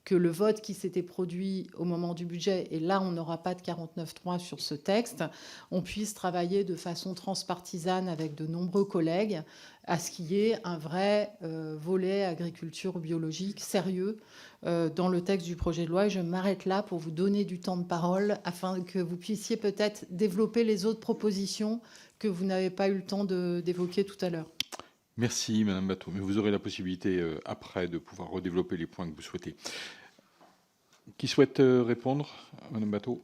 que le vote qui s'était produit au moment du budget, et là on n'aura pas de 49.3 sur ce texte, on puisse travailler de façon transpartisane avec de nombreux collègues à ce qu'il y ait un vrai volet agriculture biologique sérieux dans le texte du projet de loi. Et je m'arrête là pour vous donner du temps de parole afin que vous puissiez peut-être développer les autres propositions que vous n'avez pas eu le temps d'évoquer tout à l'heure. Merci Madame Batho, mais vous aurez la possibilité après de pouvoir redévelopper les points que vous souhaitez. Qui souhaite répondre à Madame Batho?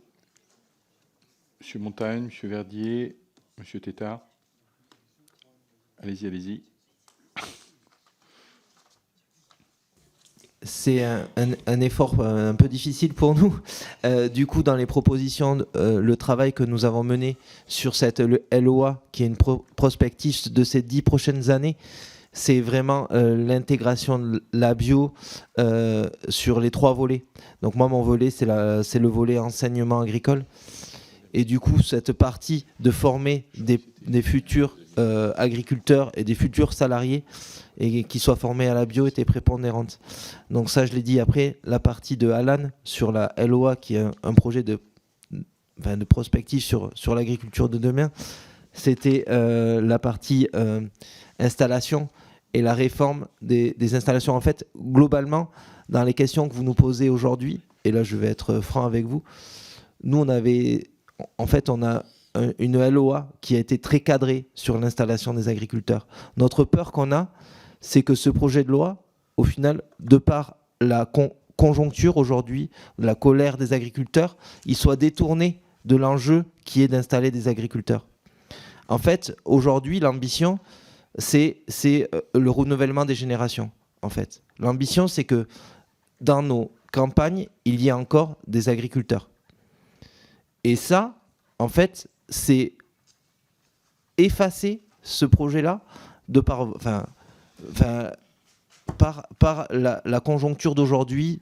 Monsieur Montagne, Monsieur Verdier, Monsieur Tétard. Allez-y. c'est un effort un peu difficile pour nous. Du coup, dans les propositions, le travail que nous avons mené sur cette LOA, qui est une prospective de ces 10 prochaines années, c'est vraiment l'intégration de la bio sur les 3 volets. Donc moi, mon volet, c'est le volet enseignement agricole. Et du coup, cette partie de former des futurs agriculteurs et des futurs salariés et qui soient formés à la bio était prépondérante. Donc ça, je l'ai dit. Après, la partie de Alan sur la LOA, qui est un projet de prospective sur l'agriculture de demain, c'était la partie installation et la réforme des installations. En fait, globalement, dans les questions que vous nous posez aujourd'hui, et là je vais être franc avec vous, nous on a une LOA qui a été très cadrée sur l'installation des agriculteurs. Notre peur qu'on a, c'est que ce projet de loi, au final, de par la conjoncture aujourd'hui, la colère des agriculteurs, il soit détourné de l'enjeu qui est d'installer des agriculteurs. En fait, aujourd'hui, l'ambition, c'est le renouvellement des générations. En fait, l'ambition, c'est que dans nos campagnes, il y ait encore des agriculteurs. Et ça, en fait, c'est effacer ce projet-là par la conjoncture d'aujourd'hui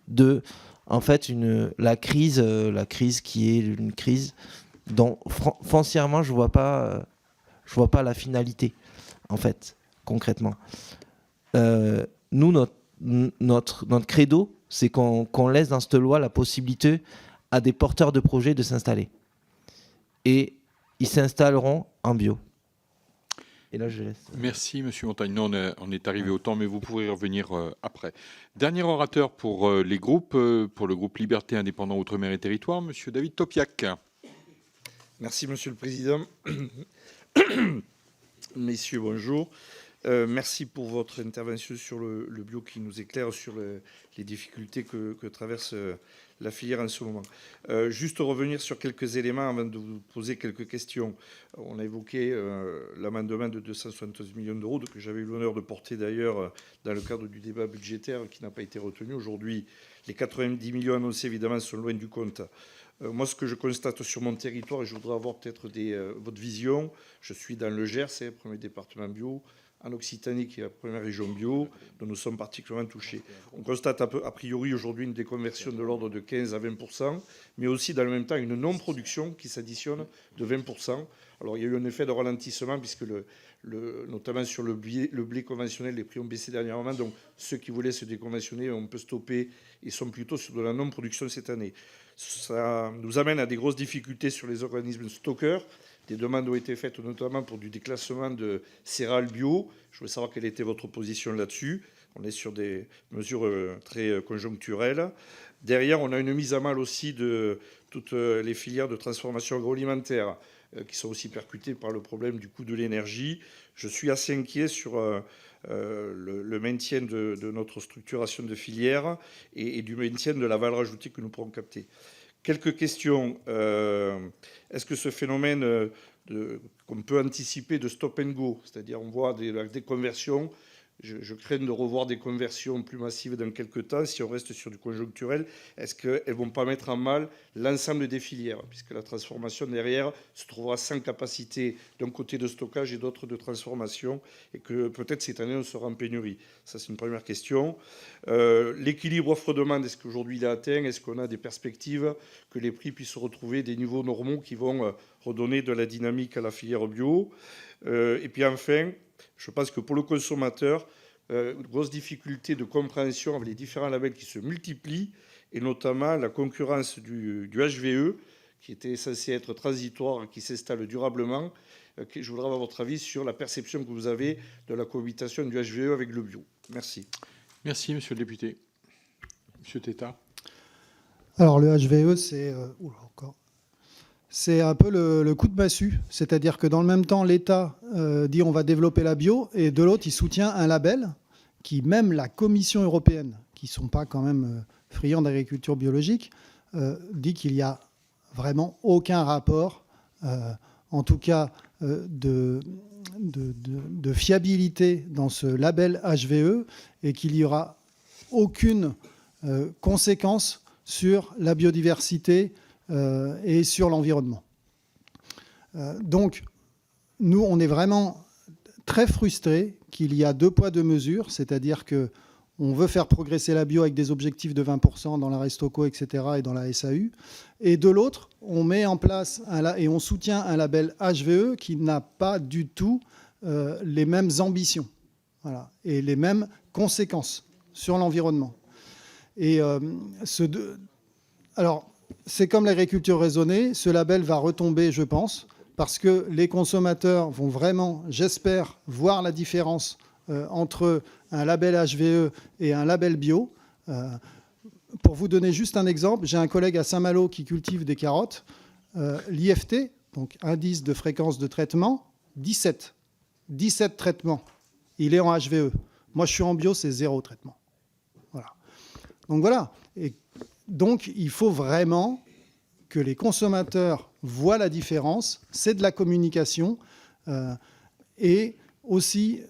en fait, la crise qui est une crise dont foncièrement je vois pas la finalité, en fait, concrètement. Nous, notre credo, c'est qu'on laisse dans cette loi la possibilité à des porteurs de projets de s'installer. Et ils s'installeront en bio. Et là, je laisse. Merci, Monsieur Montagne. Non, on est arrivé au temps, mais vous pourrez y revenir après. Dernier orateur pour les groupes, pour le groupe Liberté, Indépendants, Outre-mer et Territoires, Monsieur David Topiac. Merci, Monsieur le Président. Messieurs, bonjour. Merci pour votre intervention sur le bio qui nous éclaire sur les difficultés que traverse la filière en ce moment. Juste revenir sur quelques éléments avant de vous poser quelques questions. On a évoqué l'amendement de 271 millions d'euros que j'avais eu l'honneur de porter d'ailleurs dans le cadre du débat budgétaire qui n'a pas été retenu. Aujourd'hui, les 90 millions annoncés évidemment sont loin du compte. Moi, ce que je constate sur mon territoire, et je voudrais avoir peut-être votre vision, je suis dans le Gers, c'est le premier département bio, en Occitanie, qui est la première région bio, dont nous sommes particulièrement touchés. On constate a priori aujourd'hui une déconversion de l'ordre de 15 à 20%, mais aussi dans le même temps une non-production qui s'additionne de 20%. Alors il y a eu un effet de ralentissement puisque notamment sur le blé conventionnel, les prix ont baissé dernièrement, donc ceux qui voulaient se déconventionner ont un peu stoppé et sont plutôt sur de la non-production cette année. Ça nous amène à des grosses difficultés sur les organismes stockeurs. Des demandes ont été faites notamment pour du déclassement de céréales bio. Je voulais savoir quelle était votre position là-dessus. On est sur des mesures très conjoncturelles. Derrière, on a une mise à mal aussi de toutes les filières de transformation agroalimentaire qui sont aussi percutées par le problème du coût de l'énergie. Je suis assez inquiet sur le maintien de notre structuration de filière et du maintien de la valeur ajoutée que nous pourrons capter. Quelques questions. Est-ce que ce phénomène qu'on peut anticiper de stop and go, c'est-à-dire on voit des conversions, je crains de revoir des conversions plus massives dans quelques temps, si on reste sur du conjoncturel, est-ce qu'elles ne vont pas mettre en mal l'ensemble des filières, puisque la transformation derrière se trouvera sans capacité d'un côté de stockage et d'autre de transformation, et que peut-être cette année on sera en pénurie. Ça, c'est une première question. L'équilibre offre-demande, est-ce qu'aujourd'hui il est atteint? Est-ce qu'on a des perspectives que les prix puissent retrouver des niveaux normaux qui vont redonner de la dynamique à la filière bio? Et puis enfin, je pense que pour le consommateur, une grosse difficulté de compréhension avec les différents labels qui se multiplient, et notamment la concurrence du HVE, qui était censé être transitoire, qui s'installe durablement. Je voudrais avoir votre avis sur la perception que vous avez de la cohabitation du HVE avec le bio. Merci. Merci, monsieur le député. Monsieur Tétard. Alors, le HVE, c'est un peu le coup de massue. C'est-à-dire que dans le même temps, l'État dit on va développer la bio, et de l'autre, il soutient un label qui, même la Commission européenne, qui ne sont pas quand même friands d'agriculture biologique, dit qu'il n'y a vraiment aucun rapport, en tout cas de fiabilité dans ce label HVE, et qu'il n'y aura aucune conséquences sur la biodiversité et sur l'environnement. Donc, nous, on est vraiment très frustrés qu'il y a 2 poids 2 mesures, c'est-à-dire qu'on veut faire progresser la bio avec des objectifs de 20% dans la Restauco, etc., et dans la SAU. Et de l'autre, on met en place et on soutient un label HVE qui n'a pas du tout les mêmes ambitions, voilà, et les mêmes conséquences sur l'environnement. Et alors, c'est comme l'agriculture raisonnée, ce label va retomber, je pense, parce que les consommateurs vont vraiment, j'espère, voir la différence entre un label HVE et un label bio. Pour vous donner juste un exemple, j'ai un collègue à Saint-Malo qui cultive des carottes. L'IFT, donc indice de fréquence de traitement, 17 traitements. Il est en HVE. Moi, je suis en bio, c'est 0 traitement. Voilà. Donc voilà. Et donc, il faut vraiment que les consommateurs voient la différence. C'est de la communication et aussi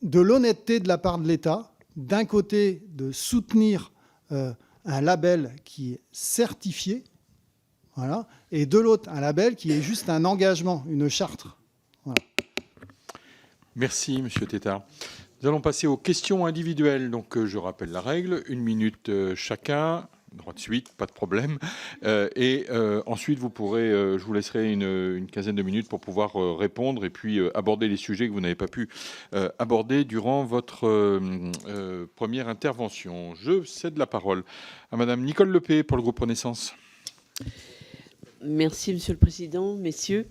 de l'honnêteté de la part de l'État. D'un côté, de soutenir un label qui est certifié, voilà, et de l'autre, un label qui est juste un engagement, une charte. Voilà. Merci, Monsieur Tétart. Nous allons passer aux questions individuelles. Donc, je rappelle la règle, 1 minute chacun, droit de suite, pas de problème. Et ensuite, vous pourrez, je vous laisserai une quinzaine de minutes pour pouvoir répondre et puis aborder les sujets que vous n'avez pas pu aborder durant votre première intervention. Je cède la parole à Madame Nicole Lepay pour le groupe Renaissance. Merci, Monsieur le Président, messieurs.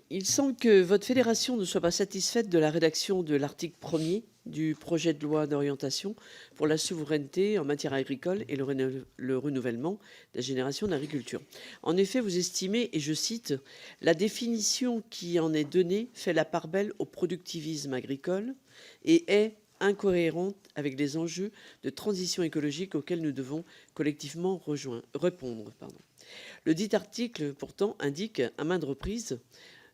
Il semble que votre fédération ne soit pas satisfaite de la rédaction de l'article 1er du projet de loi d'orientation pour la souveraineté en matière agricole et le renouvellement de la génération d'agriculture. En effet, vous estimez, et je cite, « La définition qui en est donnée fait la part belle au productivisme agricole et est incohérente avec les enjeux de transition écologique auxquels nous devons collectivement répondre. » Le dit article, pourtant, indique à maintes reprises,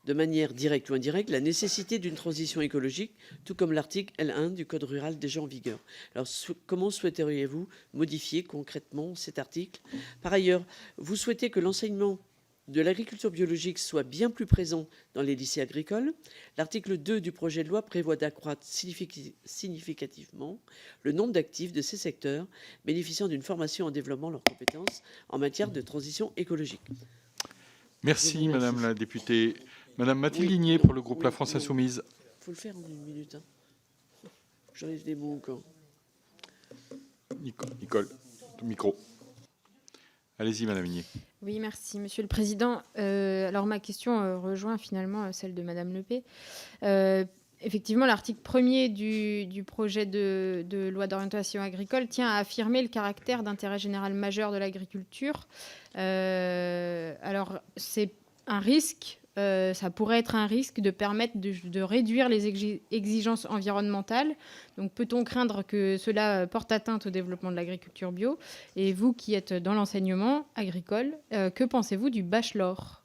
de manière directe ou indirecte, la nécessité d'une transition écologique, tout comme l'article L1 du Code rural déjà en vigueur. Alors, comment souhaiteriez-vous modifier concrètement cet article? Par ailleurs, vous souhaitez que l'enseignement de l'agriculture biologique soit bien plus présent dans les lycées agricoles. L'article 2 du projet de loi prévoit d'accroître significativement le nombre d'actifs de ces secteurs bénéficiant d'une formation en développant leurs compétences en matière de transition écologique. Merci, Madame la députée. Madame Mathilde Ligné pour le groupe La France Insoumise. Il faut le faire en 1 minute. J'enlève des mots encore. Nicole, micro. Allez-y, Madame Ligné. Oui, merci, Monsieur le Président. Alors, ma question rejoint finalement celle de Madame Lepay. Effectivement, l'article 1er du projet de loi d'orientation agricole tient à affirmer le caractère d'intérêt général majeur de l'agriculture. Alors, c'est un risque. Ça pourrait être un risque de permettre de réduire les exigences environnementales. Donc, peut-on craindre que cela porte atteinte au développement de l'agriculture bio? Et vous qui êtes dans l'enseignement agricole, que pensez-vous du bachelor?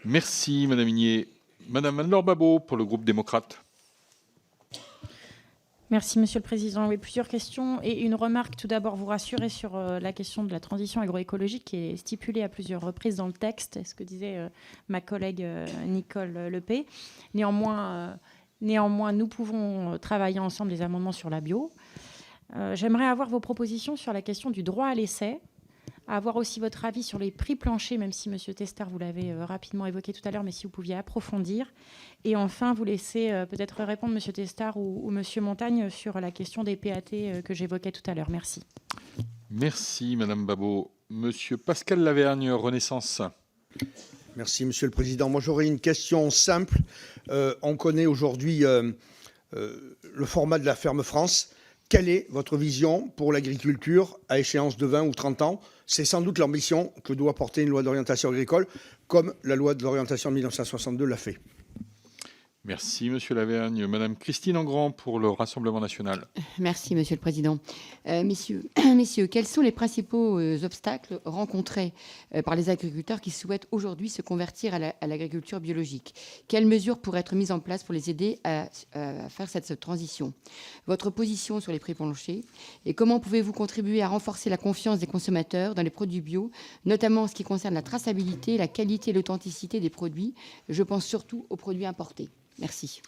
Merci, Madame Ligné. Madame Anne-Laure Babot pour le groupe démocrate. Merci, Monsieur le Président. Oui, plusieurs questions et une remarque. Tout d'abord, vous rassurer sur la question de la transition agroécologique qui est stipulée à plusieurs reprises dans le texte, ce que disait ma collègue Nicole Lepay. Néanmoins, nous pouvons travailler ensemble des amendements sur la bio. J'aimerais avoir vos propositions sur la question du droit à l'essai, avoir aussi votre avis sur les prix planchers, même si Monsieur Testard, vous l'avez rapidement évoqué tout à l'heure, mais si vous pouviez approfondir. Et enfin, vous laissez peut-être répondre Monsieur Testard ou Monsieur Montagne sur la question des PAT que j'évoquais tout à l'heure. Merci. Merci, Madame Babot. Monsieur Pascal Lavergne, Renaissance. Merci, Monsieur le Président. Moi, j'aurais une question simple. On connaît aujourd'hui le format de la Ferme France. Quelle est votre vision pour l'agriculture à échéance de 20 ou 30 ans? C'est sans doute l'ambition que doit porter une loi d'orientation agricole, comme la loi de l'orientation de 1962 l'a fait. Merci, Monsieur Lavergne. Madame Christine Engrand pour le Rassemblement national. Merci, Monsieur le Président. Messieurs, quels sont les principaux obstacles rencontrés par les agriculteurs qui souhaitent aujourd'hui se convertir à l'agriculture biologique? Quelles mesures pourraient être mises en place pour les aider à faire cette transition? Votre position sur les prix planchers et comment pouvez-vous contribuer à renforcer la confiance des consommateurs dans les produits bio, notamment en ce qui concerne la traçabilité, la qualité et l'authenticité des produits? Je pense surtout aux produits importés. Merci.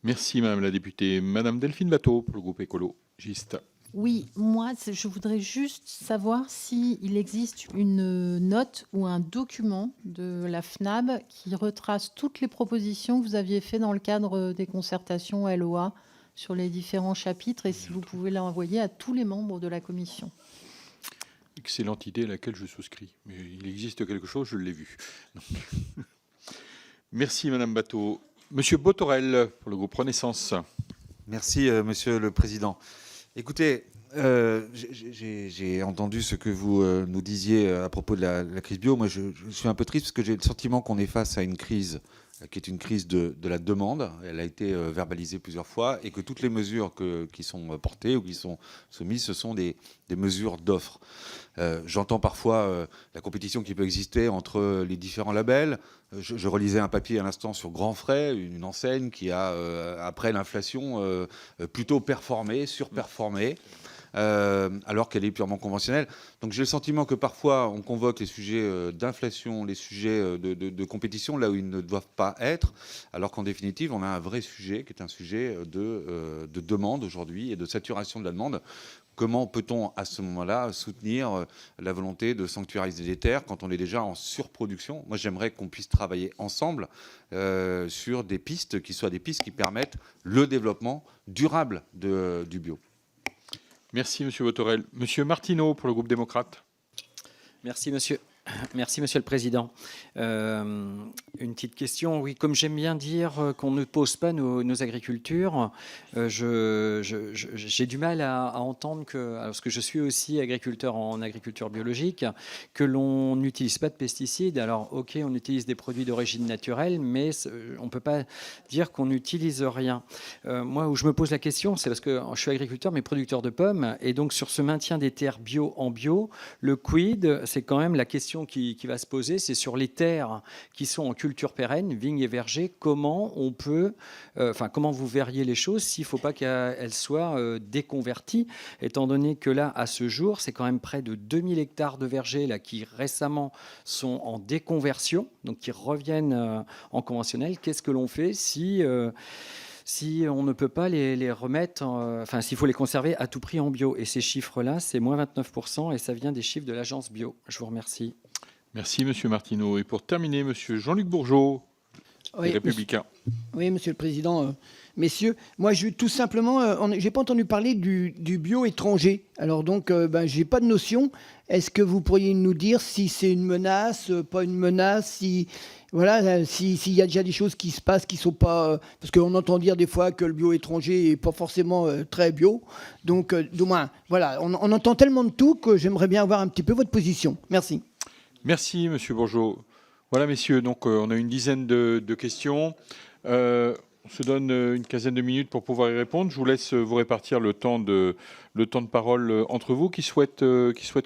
Merci, Madame la députée. Madame Delphine Bateau pour le groupe écologiste. Oui, moi, je voudrais juste savoir s'il existe une note ou un document de la FNAB qui retrace toutes les propositions que vous aviez faites dans le cadre des concertations LOA sur les différents chapitres et si vous pouvez l'envoyer à tous les membres de la commission. Excellente idée à laquelle je souscris. Mais il existe quelque chose, je l'ai vu. Merci, Madame Bateau. Monsieur Botorel, pour le groupe Renaissance. Merci, Monsieur le Président. Écoutez, j'ai entendu ce que vous nous disiez à propos de la crise bio. Moi, je suis un peu triste parce que j'ai le sentiment qu'on est face à une crise qui est une crise de la demande. Elle a été verbalisée plusieurs fois et que toutes les mesures qui sont portées ou qui sont soumises, ce sont des mesures d'offres. J'entends parfois la compétition qui peut exister entre les différents labels. Je relisais un papier à l'instant sur Grand Frais, une enseigne qui a, après l'inflation, plutôt performé, surperformé. Alors qu'elle est purement conventionnelle. Donc j'ai le sentiment que parfois on convoque les sujets d'inflation, les sujets de compétition là où ils ne doivent pas être, alors qu'en définitive on a un vrai sujet qui est un sujet de demande aujourd'hui et de saturation de la demande. Comment peut-on à ce moment-là soutenir la volonté de sanctuariser les terres quand on est déjà en surproduction? Moi j'aimerais qu'on puisse travailler ensemble sur des pistes qui soient des pistes qui permettent le développement durable du bio. Merci, Monsieur Botorel. Monsieur Martineau, pour le groupe démocrate. Merci, Monsieur le Président. Une petite question. Oui, comme j'aime bien dire qu'on ne pose pas nos agricultures, j'ai du mal à entendre parce que je suis aussi agriculteur en agriculture biologique, que l'on n'utilise pas de pesticides. Alors, ok, on utilise des produits d'origine naturelle, mais on ne peut pas dire qu'on n'utilise rien. Moi, où je me pose la question, c'est parce que je suis agriculteur, mais producteur de pommes, et donc sur ce maintien des terres bio en bio, le quid, c'est quand même la question qui va se poser, c'est sur les terres qui sont en culture pérenne, vignes et vergers, comment on peut, comment vous verriez les choses s'il ne faut pas qu'elles soient déconverties, étant donné que là, à ce jour, c'est quand même près de 2000 hectares de vergers là, qui récemment sont en déconversion, donc qui reviennent en conventionnel. Qu'est-ce que l'on fait si on ne peut pas les remettre, s'il faut les conserver à tout prix en bio? Et ces chiffres-là, c'est moins 29%, et ça vient des chiffres de l'agence bio. Je vous remercie. Merci, Monsieur Martineau. Et pour terminer, Monsieur Jean-Luc Bourgeot, les Républicains. Oui, Monsieur le Président. Messieurs, moi, tout simplement, j'ai pas entendu parler du bio étranger. Alors donc, j'ai pas de notion. Est-ce que vous pourriez nous dire si c'est une menace, pas une menace, s'il y a déjà des choses qui se passent qui sont pas... parce qu'on entend dire des fois que le bio étranger est pas forcément très bio. Donc, du moins, voilà, on entend tellement de tout que j'aimerais bien avoir un petit peu votre position. Merci. Merci, Monsieur Bourgeot. Voilà, messieurs, donc on a une dizaine de questions. On se donne une quinzaine de minutes pour pouvoir y répondre. Je vous laisse vous répartir le temps de parole entre vous. Qui souhaite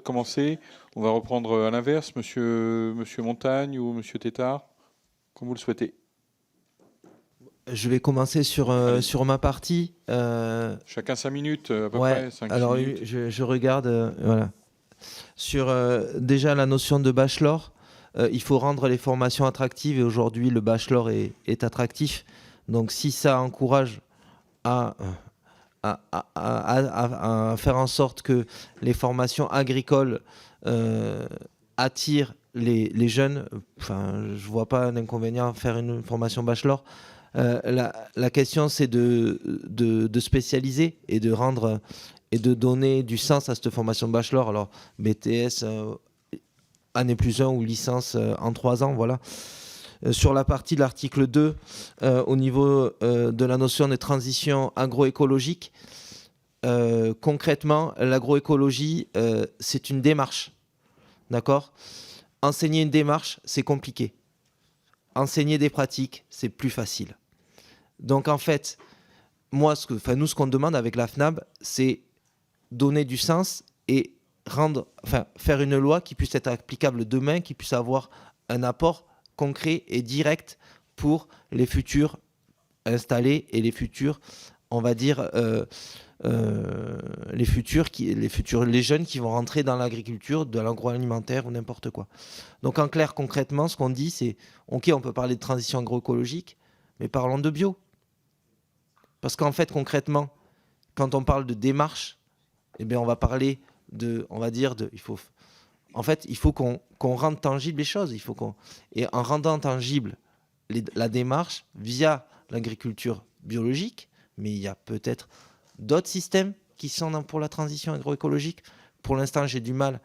commencer? On va reprendre à l'inverse, Monsieur Montagne ou Monsieur Tétard, comme vous le souhaitez. Je vais commencer sur ma partie. Chacun 5 minutes, à peu près. 5, alors, minutes. Je regarde. Voilà. Sur déjà la notion de bachelor, il faut rendre les formations attractives et aujourd'hui le bachelor est attractif. Donc si ça encourage à faire en sorte que les formations agricoles attirent les jeunes, je ne vois pas d'inconvénient à faire une formation bachelor. La question c'est de spécialiser et de rendre et de donner du sens à cette formation bachelor. Alors BTS année plus 1 ou licence en 3 ans, voilà. Sur la partie de l'article 2, au niveau de la notion de transition agroécologique, concrètement, l'agroécologie, c'est une démarche. D'accord ? Enseigner une démarche, c'est compliqué. Enseigner des pratiques, c'est plus facile. Donc en fait, nous, ce qu'on demande avec la FNAB, c'est donner du sens et faire une loi qui puisse être applicable demain, qui puisse avoir un apport concret et direct pour les futurs installés et les futurs, on va dire, les jeunes qui vont rentrer dans l'agriculture, de l'agroalimentaire ou n'importe quoi. Donc en clair, concrètement, ce qu'on dit, c'est ok, on peut parler de transition agroécologique, mais parlons de bio. Parce qu'en fait, concrètement, quand on parle de démarche, eh bien, on va parler il faut qu'on rende tangible les choses. Et en rendant tangible la démarche via l'agriculture biologique, mais il y a peut-être d'autres systèmes qui sont pour la transition agroécologique. Pour l'instant, j'ai du mal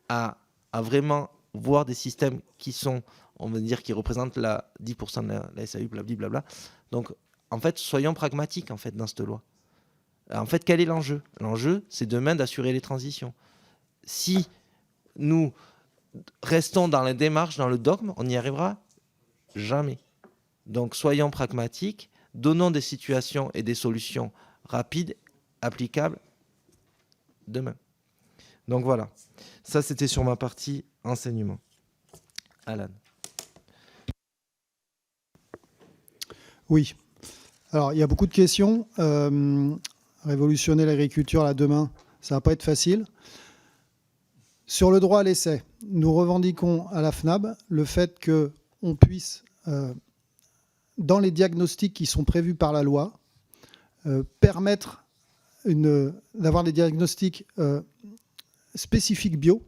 à vraiment voir des systèmes qui sont, on va dire, qui représentent 10% de la SAU, blablabla. Donc, en fait, soyons pragmatiques en fait, dans cette loi. En fait, quel est l'enjeu ? L'enjeu, c'est demain d'assurer les transitions. Si nous restons dans la démarche, dans le dogme, on n'y arrivera jamais. Donc, soyons pragmatiques, donnons des situations et des solutions rapides, applicables demain. Donc voilà, ça c'était sur ma partie enseignement. Alan. Oui. Alors, il y a beaucoup de questions. Révolutionner l'agriculture là demain, ça va pas être facile. Sur le droit à l'essai, nous revendiquons à la FNAB le fait qu'on puisse, dans les diagnostics qui sont prévus par la loi, permettre d'avoir des diagnostics spécifiques bio,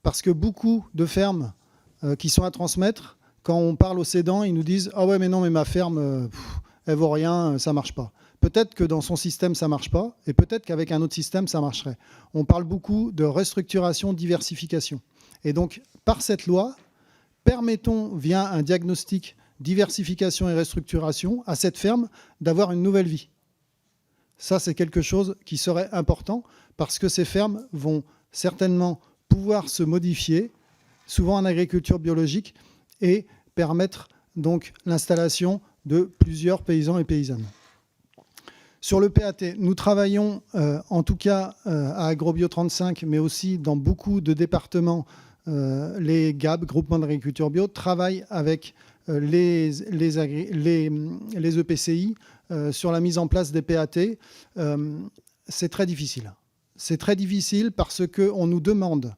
parce que beaucoup de fermes qui sont à transmettre, quand on parle aux cédants, ils nous disent « Ah ouais, mais non, mais ma ferme, elle vaut rien, ça marche pas ». Peut-être que dans son système, ça ne marche pas, et peut-être qu'avec un autre système, ça marcherait. On parle beaucoup de restructuration, diversification. Et donc, par cette loi, permettons, via un diagnostic diversification et restructuration, à cette ferme d'avoir une nouvelle vie. Ça, c'est quelque chose qui serait important, parce que ces fermes vont certainement pouvoir se modifier, souvent en agriculture biologique, et permettre donc l'installation de plusieurs paysans et paysannes. Sur le PAT, nous travaillons en tout cas à AgroBio 35, mais aussi dans beaucoup de départements, les GAB, groupements d'agriculture bio, travaillent avec les EPCI sur la mise en place des PAT. C'est très difficile. C'est très difficile parce qu'on nous demande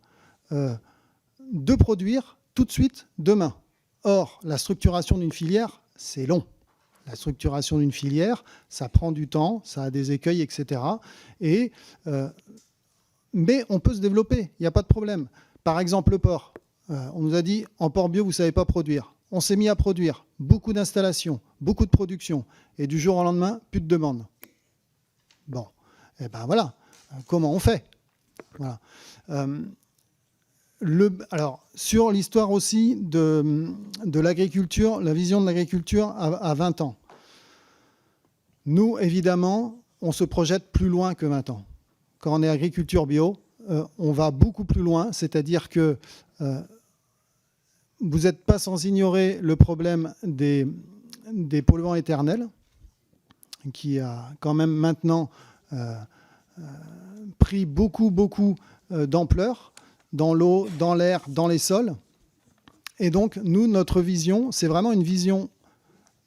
de produire tout de suite demain. Or, la structuration d'une filière, c'est long. La structuration d'une filière, ça prend du temps, ça a des écueils, etc. Mais on peut se développer, il n'y a pas de problème. Par exemple, le porc. On nous a dit, en porc bio, vous ne savez pas produire. On s'est mis à produire, beaucoup d'installations, beaucoup de production. Et du jour au lendemain, plus de demande. Bon, et ben voilà. Comment on fait ? Voilà. Alors, sur l'histoire aussi de l'agriculture, la vision de l'agriculture à 20 ans. Nous, évidemment, on se projette plus loin que 20 ans. Quand on est agriculture bio, on va beaucoup plus loin, c'est-à-dire que vous n'êtes pas sans ignorer le problème des polluants éternels, qui a quand même maintenant pris beaucoup d'ampleur dans l'eau, dans l'air, dans les sols. Et donc, nous, notre vision, c'est vraiment une vision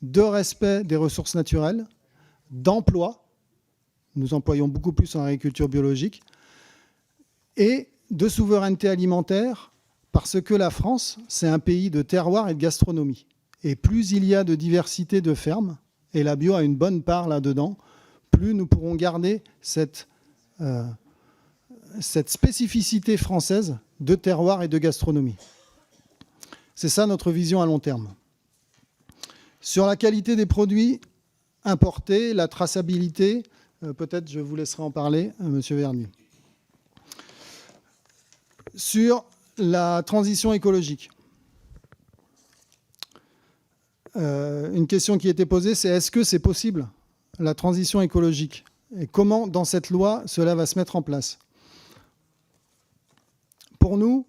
de respect des ressources naturelles, d'emploi. Nous employons beaucoup plus en agriculture biologique, et de souveraineté alimentaire, parce que la France, c'est un pays de terroir et de gastronomie. Et plus il y a de diversité de fermes, et la bio a une bonne part là-dedans, plus nous pourrons garder cette spécificité française de terroir et de gastronomie. C'est ça notre vision à long terme. Sur la qualité des produits importés, la traçabilité, peut-être je vous laisserai en parler, Monsieur Vernier. Sur la transition écologique, une question qui a été posée, c'est est-ce que c'est possible, la transition écologique ? Et comment, dans cette loi, cela va se mettre en place ? Pour nous,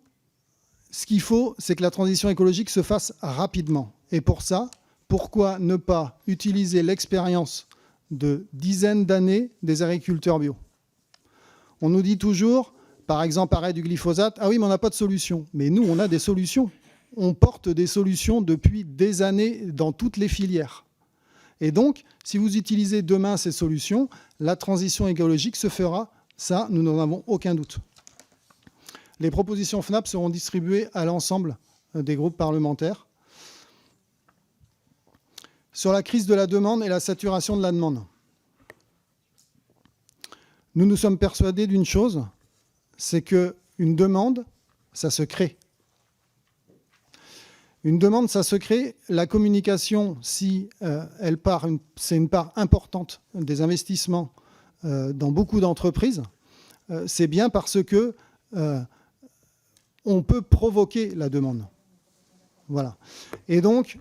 ce qu'il faut, c'est que la transition écologique se fasse rapidement. Et pour ça, pourquoi ne pas utiliser l'expérience de dizaines d'années des agriculteurs bio? On nous dit toujours, par exemple, arrêt du glyphosate, ah oui, mais on n'a pas de solution. Mais nous, on a des solutions. On porte des solutions depuis des années dans toutes les filières. Et donc, si vous utilisez demain ces solutions, la transition écologique se fera. Ça, nous n'en avons aucun doute. Les propositions FNAP seront distribuées à l'ensemble des groupes parlementaires. Sur la crise de la demande et la saturation de la demande, nous nous sommes persuadés d'une chose, c'est qu'une demande, ça se crée. Une demande, ça se crée. La communication, si elle part, c'est une part importante des investissements dans beaucoup d'entreprises, c'est bien parce que on peut provoquer la demande. Voilà. Et donc,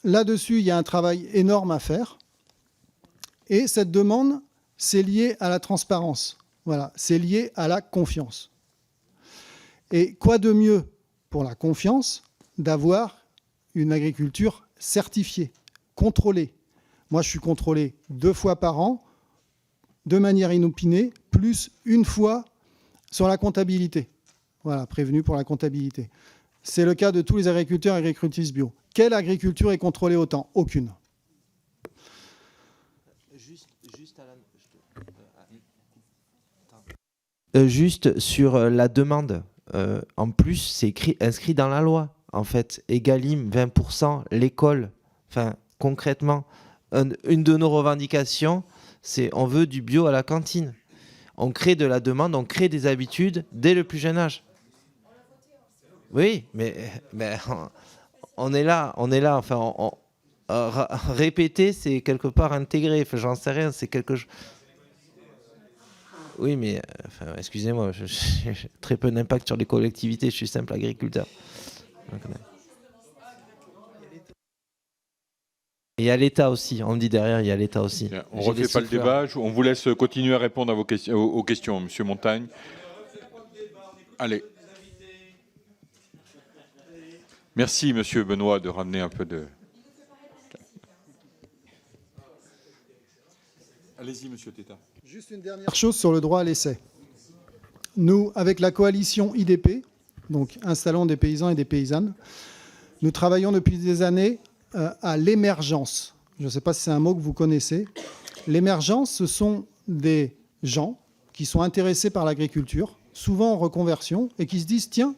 là-dessus, il y a un travail énorme à faire. Et cette demande, c'est lié à la transparence. Voilà. C'est lié à la confiance. Et quoi de mieux pour la confiance d'avoir une agriculture certifiée, contrôlée. Moi, je suis contrôlé 2 fois par an, de manière inopinée, plus 1 fois sur la comptabilité. Voilà, prévenu pour la comptabilité. C'est le cas de tous les agriculteurs et agricultrices bio. Quelle agriculture est contrôlée autant? Aucune. Juste sur la demande, en plus, c'est inscrit dans la loi. En fait, Egalim, 20%, l'école. Enfin, concrètement, une de nos revendications, c'est on veut du bio à la cantine. On crée de la demande, on crée des habitudes dès le plus jeune âge. Oui, mais on est là. Enfin, répéter, c'est quelque part intégré. Enfin, j'en sais rien, c'est quelque chose. Oui, mais enfin, excusez-moi, j'ai très peu d'impact sur les collectivités. Je suis simple agriculteur. Il y a l'État aussi, on me dit derrière, il y a l'État aussi. On ne refait pas le débat, on vous laisse continuer à répondre à aux questions, Monsieur Montagne. Allez. Merci, Monsieur Benoît, de ramener un peu de... Allez-y, Monsieur Tétard. Juste une dernière chose sur le droit à l'essai. Nous, avec la coalition IDP, donc Installons des paysans et des paysannes, nous travaillons depuis des années à l'émergence. Je ne sais pas si c'est un mot que vous connaissez. L'émergence, ce sont des gens qui sont intéressés par l'agriculture, souvent en reconversion, et qui se disent « Tiens,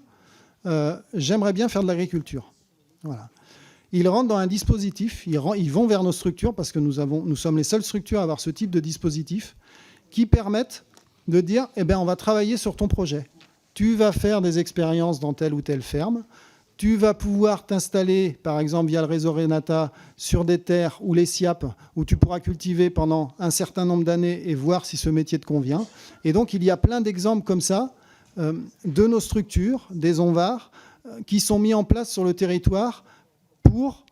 j'aimerais bien faire de l'agriculture. » Voilà. Ils rentrent dans un dispositif, ils vont vers nos structures, parce que nous sommes les seules structures à avoir ce type de dispositif, qui permettent de dire « Eh bien, on va travailler sur ton projet. Tu vas faire des expériences dans telle ou telle ferme. Tu vas pouvoir t'installer, par exemple, via le réseau Renata, sur des terres ou les SIAP, où tu pourras cultiver pendant un certain nombre d'années et voir si ce métier te convient. » Et donc, il y a plein d'exemples comme ça de nos structures, des ONVAR, qui sont mis en place sur le territoire pour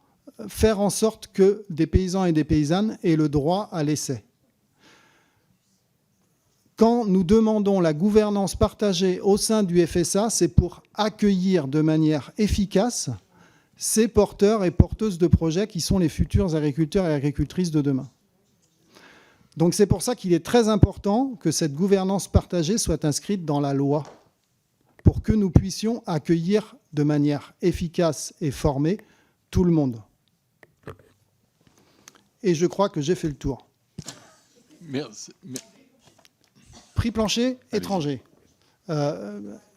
faire en sorte que des paysans et des paysannes aient le droit à l'essai. Quand nous demandons la gouvernance partagée au sein du FSA, c'est pour accueillir de manière efficace ces porteurs et porteuses de projets qui sont les futurs agriculteurs et agricultrices de demain. Donc c'est pour ça qu'il est très important que cette gouvernance partagée soit inscrite dans la loi, pour que nous puissions accueillir de manière efficace et formée tout le monde. Et je crois que j'ai fait le tour. Merci. Prix plancher, étranger.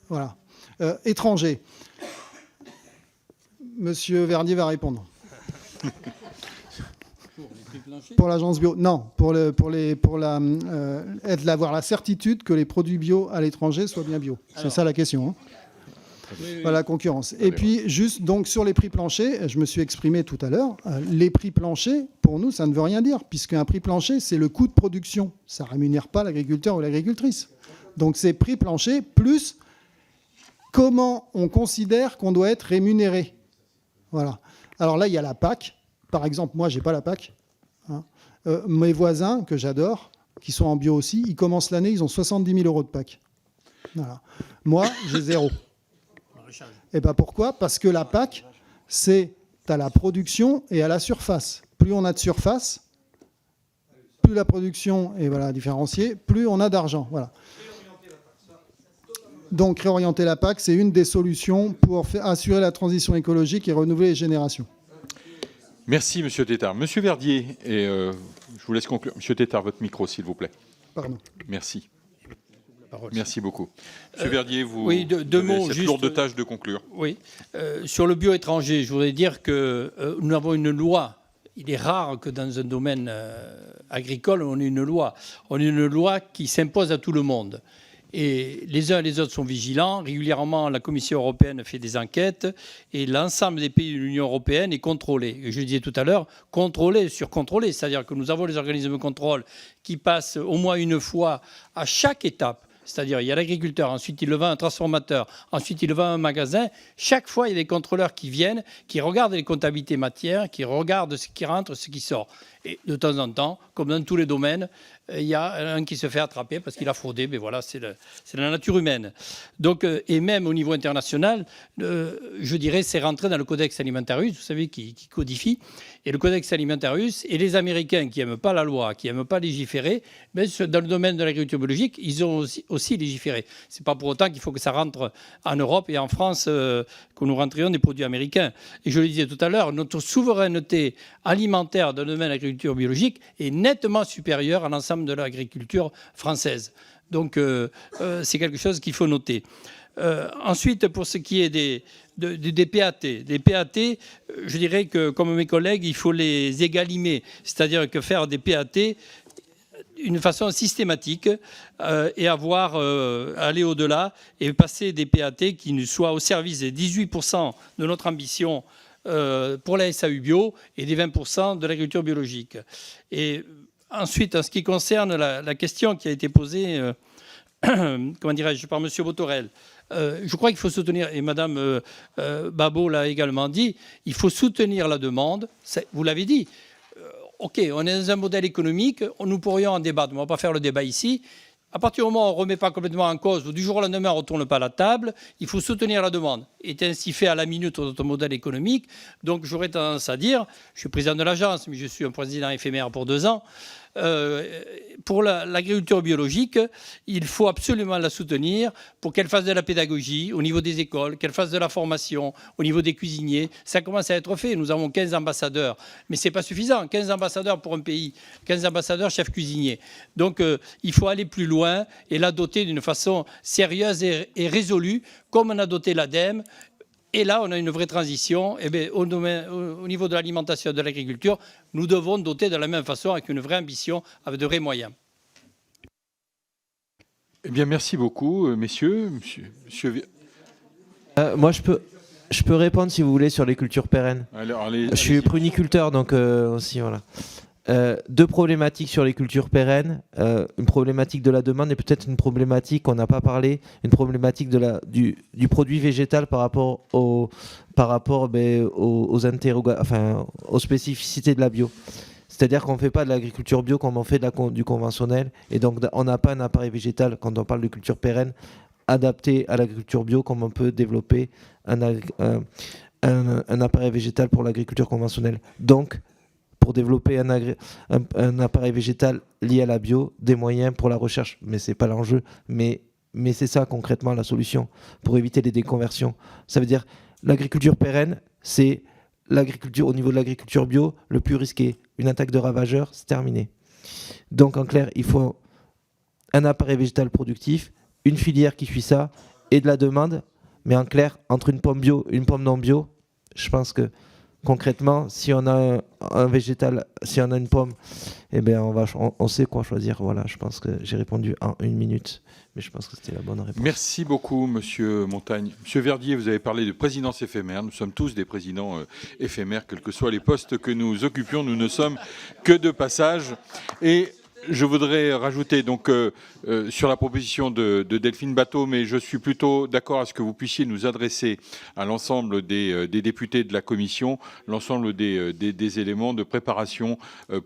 Voilà. Étranger. Monsieur Verdier va répondre. Pour l'agence bio. Non, pour avoir la certitude que les produits bio à l'étranger soient bien bio. C'est ça la question. Hein. Voilà, la concurrence. Et puis, juste donc sur les prix planchers, je me suis exprimé tout à l'heure, les prix planchers, pour nous, ça ne veut rien dire, puisqu'un prix plancher, c'est le coût de production. Ça ne rémunère pas l'agriculteur ou l'agricultrice. Donc, c'est prix plancher plus comment on considère qu'on doit être rémunéré. Voilà. Alors là, il y a la PAC. Par exemple, moi, je n'ai pas la PAC. Hein. Mes voisins, que j'adore, qui sont en bio aussi, ils commencent l'année, ils ont 70 000 € de PAC. Voilà. Moi, j'ai 0. Et bien pourquoi? Parce que la PAC, c'est à la production et à la surface. Plus on a de surface, plus la production est différenciée, plus on a d'argent. Voilà. Donc réorienter la PAC, c'est une des solutions pour assurer la transition écologique et renouveler les générations. Merci, Monsieur Tétart. Monsieur Verdier, et je vous laisse conclure. Monsieur Tétart, votre micro, s'il vous plaît. Pardon. Merci. Merci beaucoup. Monsieur Verdier, vous oui, deux mots, cette juste, lourde tâche de conclure. Oui. Sur le bio étranger, je voudrais dire que nous avons une loi. Il est rare que dans un domaine agricole, on ait une loi. On a une loi qui s'impose à tout le monde. Et les uns et les autres sont vigilants. Régulièrement, la Commission européenne fait des enquêtes et l'ensemble des pays de l'Union européenne est contrôlé. Et je disais tout à l'heure, contrôlé, surcontrôlé. C'est-à-dire que nous avons les organismes de contrôle qui passent au moins une fois à chaque étape. C'est-à-dire, il y a l'agriculteur, ensuite il le vend à un transformateur, ensuite il le vend à un magasin. Chaque fois, il y a des contrôleurs qui viennent, qui regardent les comptabilités matières, qui regardent ce qui rentre, ce qui sort. Et de temps en temps, comme dans tous les domaines, il y a un qui se fait attraper parce qu'il a fraudé. Mais voilà, c'est la nature humaine. Donc, et même au niveau international, je dirais, c'est rentré dans le Codex Alimentarius, vous savez, qui codifie. Et le Codex Alimentarius, et les Américains qui n'aiment pas la loi, qui n'aiment pas légiférer, mais dans le domaine de l'agriculture biologique, ils ont aussi légiféré. Ce n'est pas pour autant qu'il faut que ça rentre en Europe et en France, que nous rentrions des produits américains. Et je le disais tout à l'heure, notre souveraineté alimentaire dans le domaine de l'agriculture biologique est nettement supérieure à l'ensemble de l'agriculture française. Donc, c'est quelque chose qu'il faut noter. Ensuite, pour ce qui est des PAT, je dirais que, comme mes collègues, il faut les égalimer. C'est-à-dire que faire des PAT d'une façon systématique et aller au-delà et passer des PAT qui soient au service des 18% de notre ambition pour la SAU bio et des 20% de l'agriculture biologique. Et ensuite, en ce qui concerne la question qui a été posée comment dirais-je, par M. Botorel, je crois qu'il faut soutenir, et Mme Babot l'a également dit, il faut soutenir la demande. Vous l'avez dit. OK, on est dans un modèle économique, nous pourrions en débattre, mais on ne va pas faire le débat ici. À partir du moment où on ne remet pas complètement en cause, ou du jour au lendemain on ne retourne pas à la table, il faut soutenir la demande. C'est ainsi fait à la minute notre modèle économique. Donc j'aurais tendance à dire, je suis président de l'agence, mais je suis un président éphémère pour 2 ans, pour l'agriculture biologique, il faut absolument la soutenir pour qu'elle fasse de la pédagogie au niveau des écoles, qu'elle fasse de la formation au niveau des cuisiniers. Ça commence à être fait. Nous avons 15 ambassadeurs, mais ce n'est pas suffisant. 15 ambassadeurs pour un pays, 15 ambassadeurs chefs cuisiniers. Donc il faut aller plus loin et la doter d'une façon sérieuse et résolue, comme on a doté l'ADEME. Et là, on a une vraie transition. Eh bien, au niveau de l'alimentation et de l'agriculture, nous devons doter de la même façon, avec une vraie ambition, avec de vrais moyens. Eh bien, merci beaucoup, messieurs. Moi, je peux répondre, si vous voulez, sur les cultures pérennes. Je suis pruniculteur, donc aussi, voilà. 2 problématiques sur les cultures pérennes, une problématique de la demande et peut-être une problématique qu'on n'a pas parlé, une problématique du produit végétal par rapport aux spécificités de la bio. C'est-à-dire qu'on ne fait pas de l'agriculture bio comme on fait du conventionnel, et donc on n'a pas un appareil végétal, quand on parle de culture pérenne, adapté à l'agriculture bio, comme on peut développer un appareil végétal pour l'agriculture conventionnelle. Donc, pour développer un appareil végétal lié à la bio, des moyens pour la recherche. Mais ce n'est pas l'enjeu. Mais c'est ça concrètement la solution pour éviter les déconversions. Ça veut dire l'agriculture pérenne, c'est l'agriculture au niveau de l'agriculture bio le plus risqué. Une attaque de ravageurs, c'est terminé. Donc en clair, il faut un appareil végétal productif, une filière qui suit ça et de la demande. Mais en clair, entre une pomme bio et une pomme non bio, je pense que concrètement, si on a un végétal, si on a une pomme, eh bien on sait quoi choisir. Voilà, je pense que j'ai répondu en 1 minute, mais je pense que c'était la bonne réponse. Merci beaucoup, Monsieur Montagne. Monsieur Verdier, vous avez parlé de présidence éphémère. Nous sommes tous des présidents éphémères, quels que soient les postes que nous occupions. Nous ne sommes que de passage. Et Je voudrais rajouter donc sur la proposition de Delphine Batho, mais je suis plutôt d'accord à ce que vous puissiez nous adresser à l'ensemble des députés de la commission l'ensemble des éléments de préparation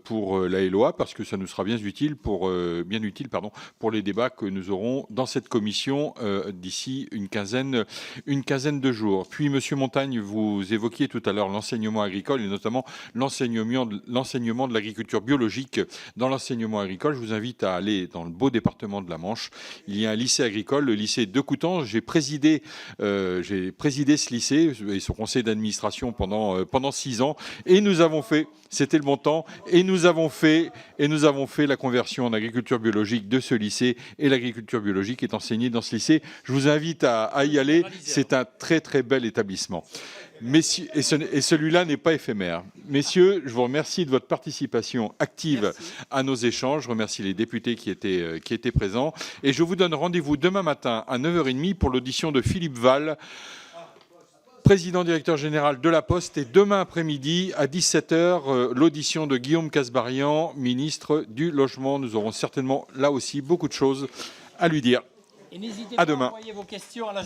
pour la LOA, parce que ça nous sera bien utile pour les débats que nous aurons dans cette commission d'ici une quinzaine de jours. Puis, Monsieur Montagne, vous évoquiez tout à l'heure l'enseignement agricole et notamment l'enseignement de l'agriculture biologique dans l'enseignement agricole. Je vous invite à aller dans le beau département de la Manche. Il y a un lycée agricole, le lycée de Coutances. J'ai présidé ce lycée et son conseil d'administration pendant 6 ans. Et nous avons fait, c'était le bon temps, et nous avons fait la conversion en agriculture biologique de ce lycée. Et l'agriculture biologique est enseignée dans ce lycée. Je vous invite à y aller. C'est un très très bel établissement. Messieurs, et celui-là n'est pas éphémère. Messieurs, je vous remercie de votre participation active à nos échanges. Je remercie les députés qui étaient présents. Et je vous donne rendez-vous demain matin à 9h30 pour l'audition de Philippe Val, président directeur général de la Poste. Et demain après-midi à 17h, l'audition de Guillaume Kasbarian, ministre du Logement. Nous aurons certainement là aussi beaucoup de choses à lui dire. Et n'hésitez à pas demain. à envoyer vos questions à la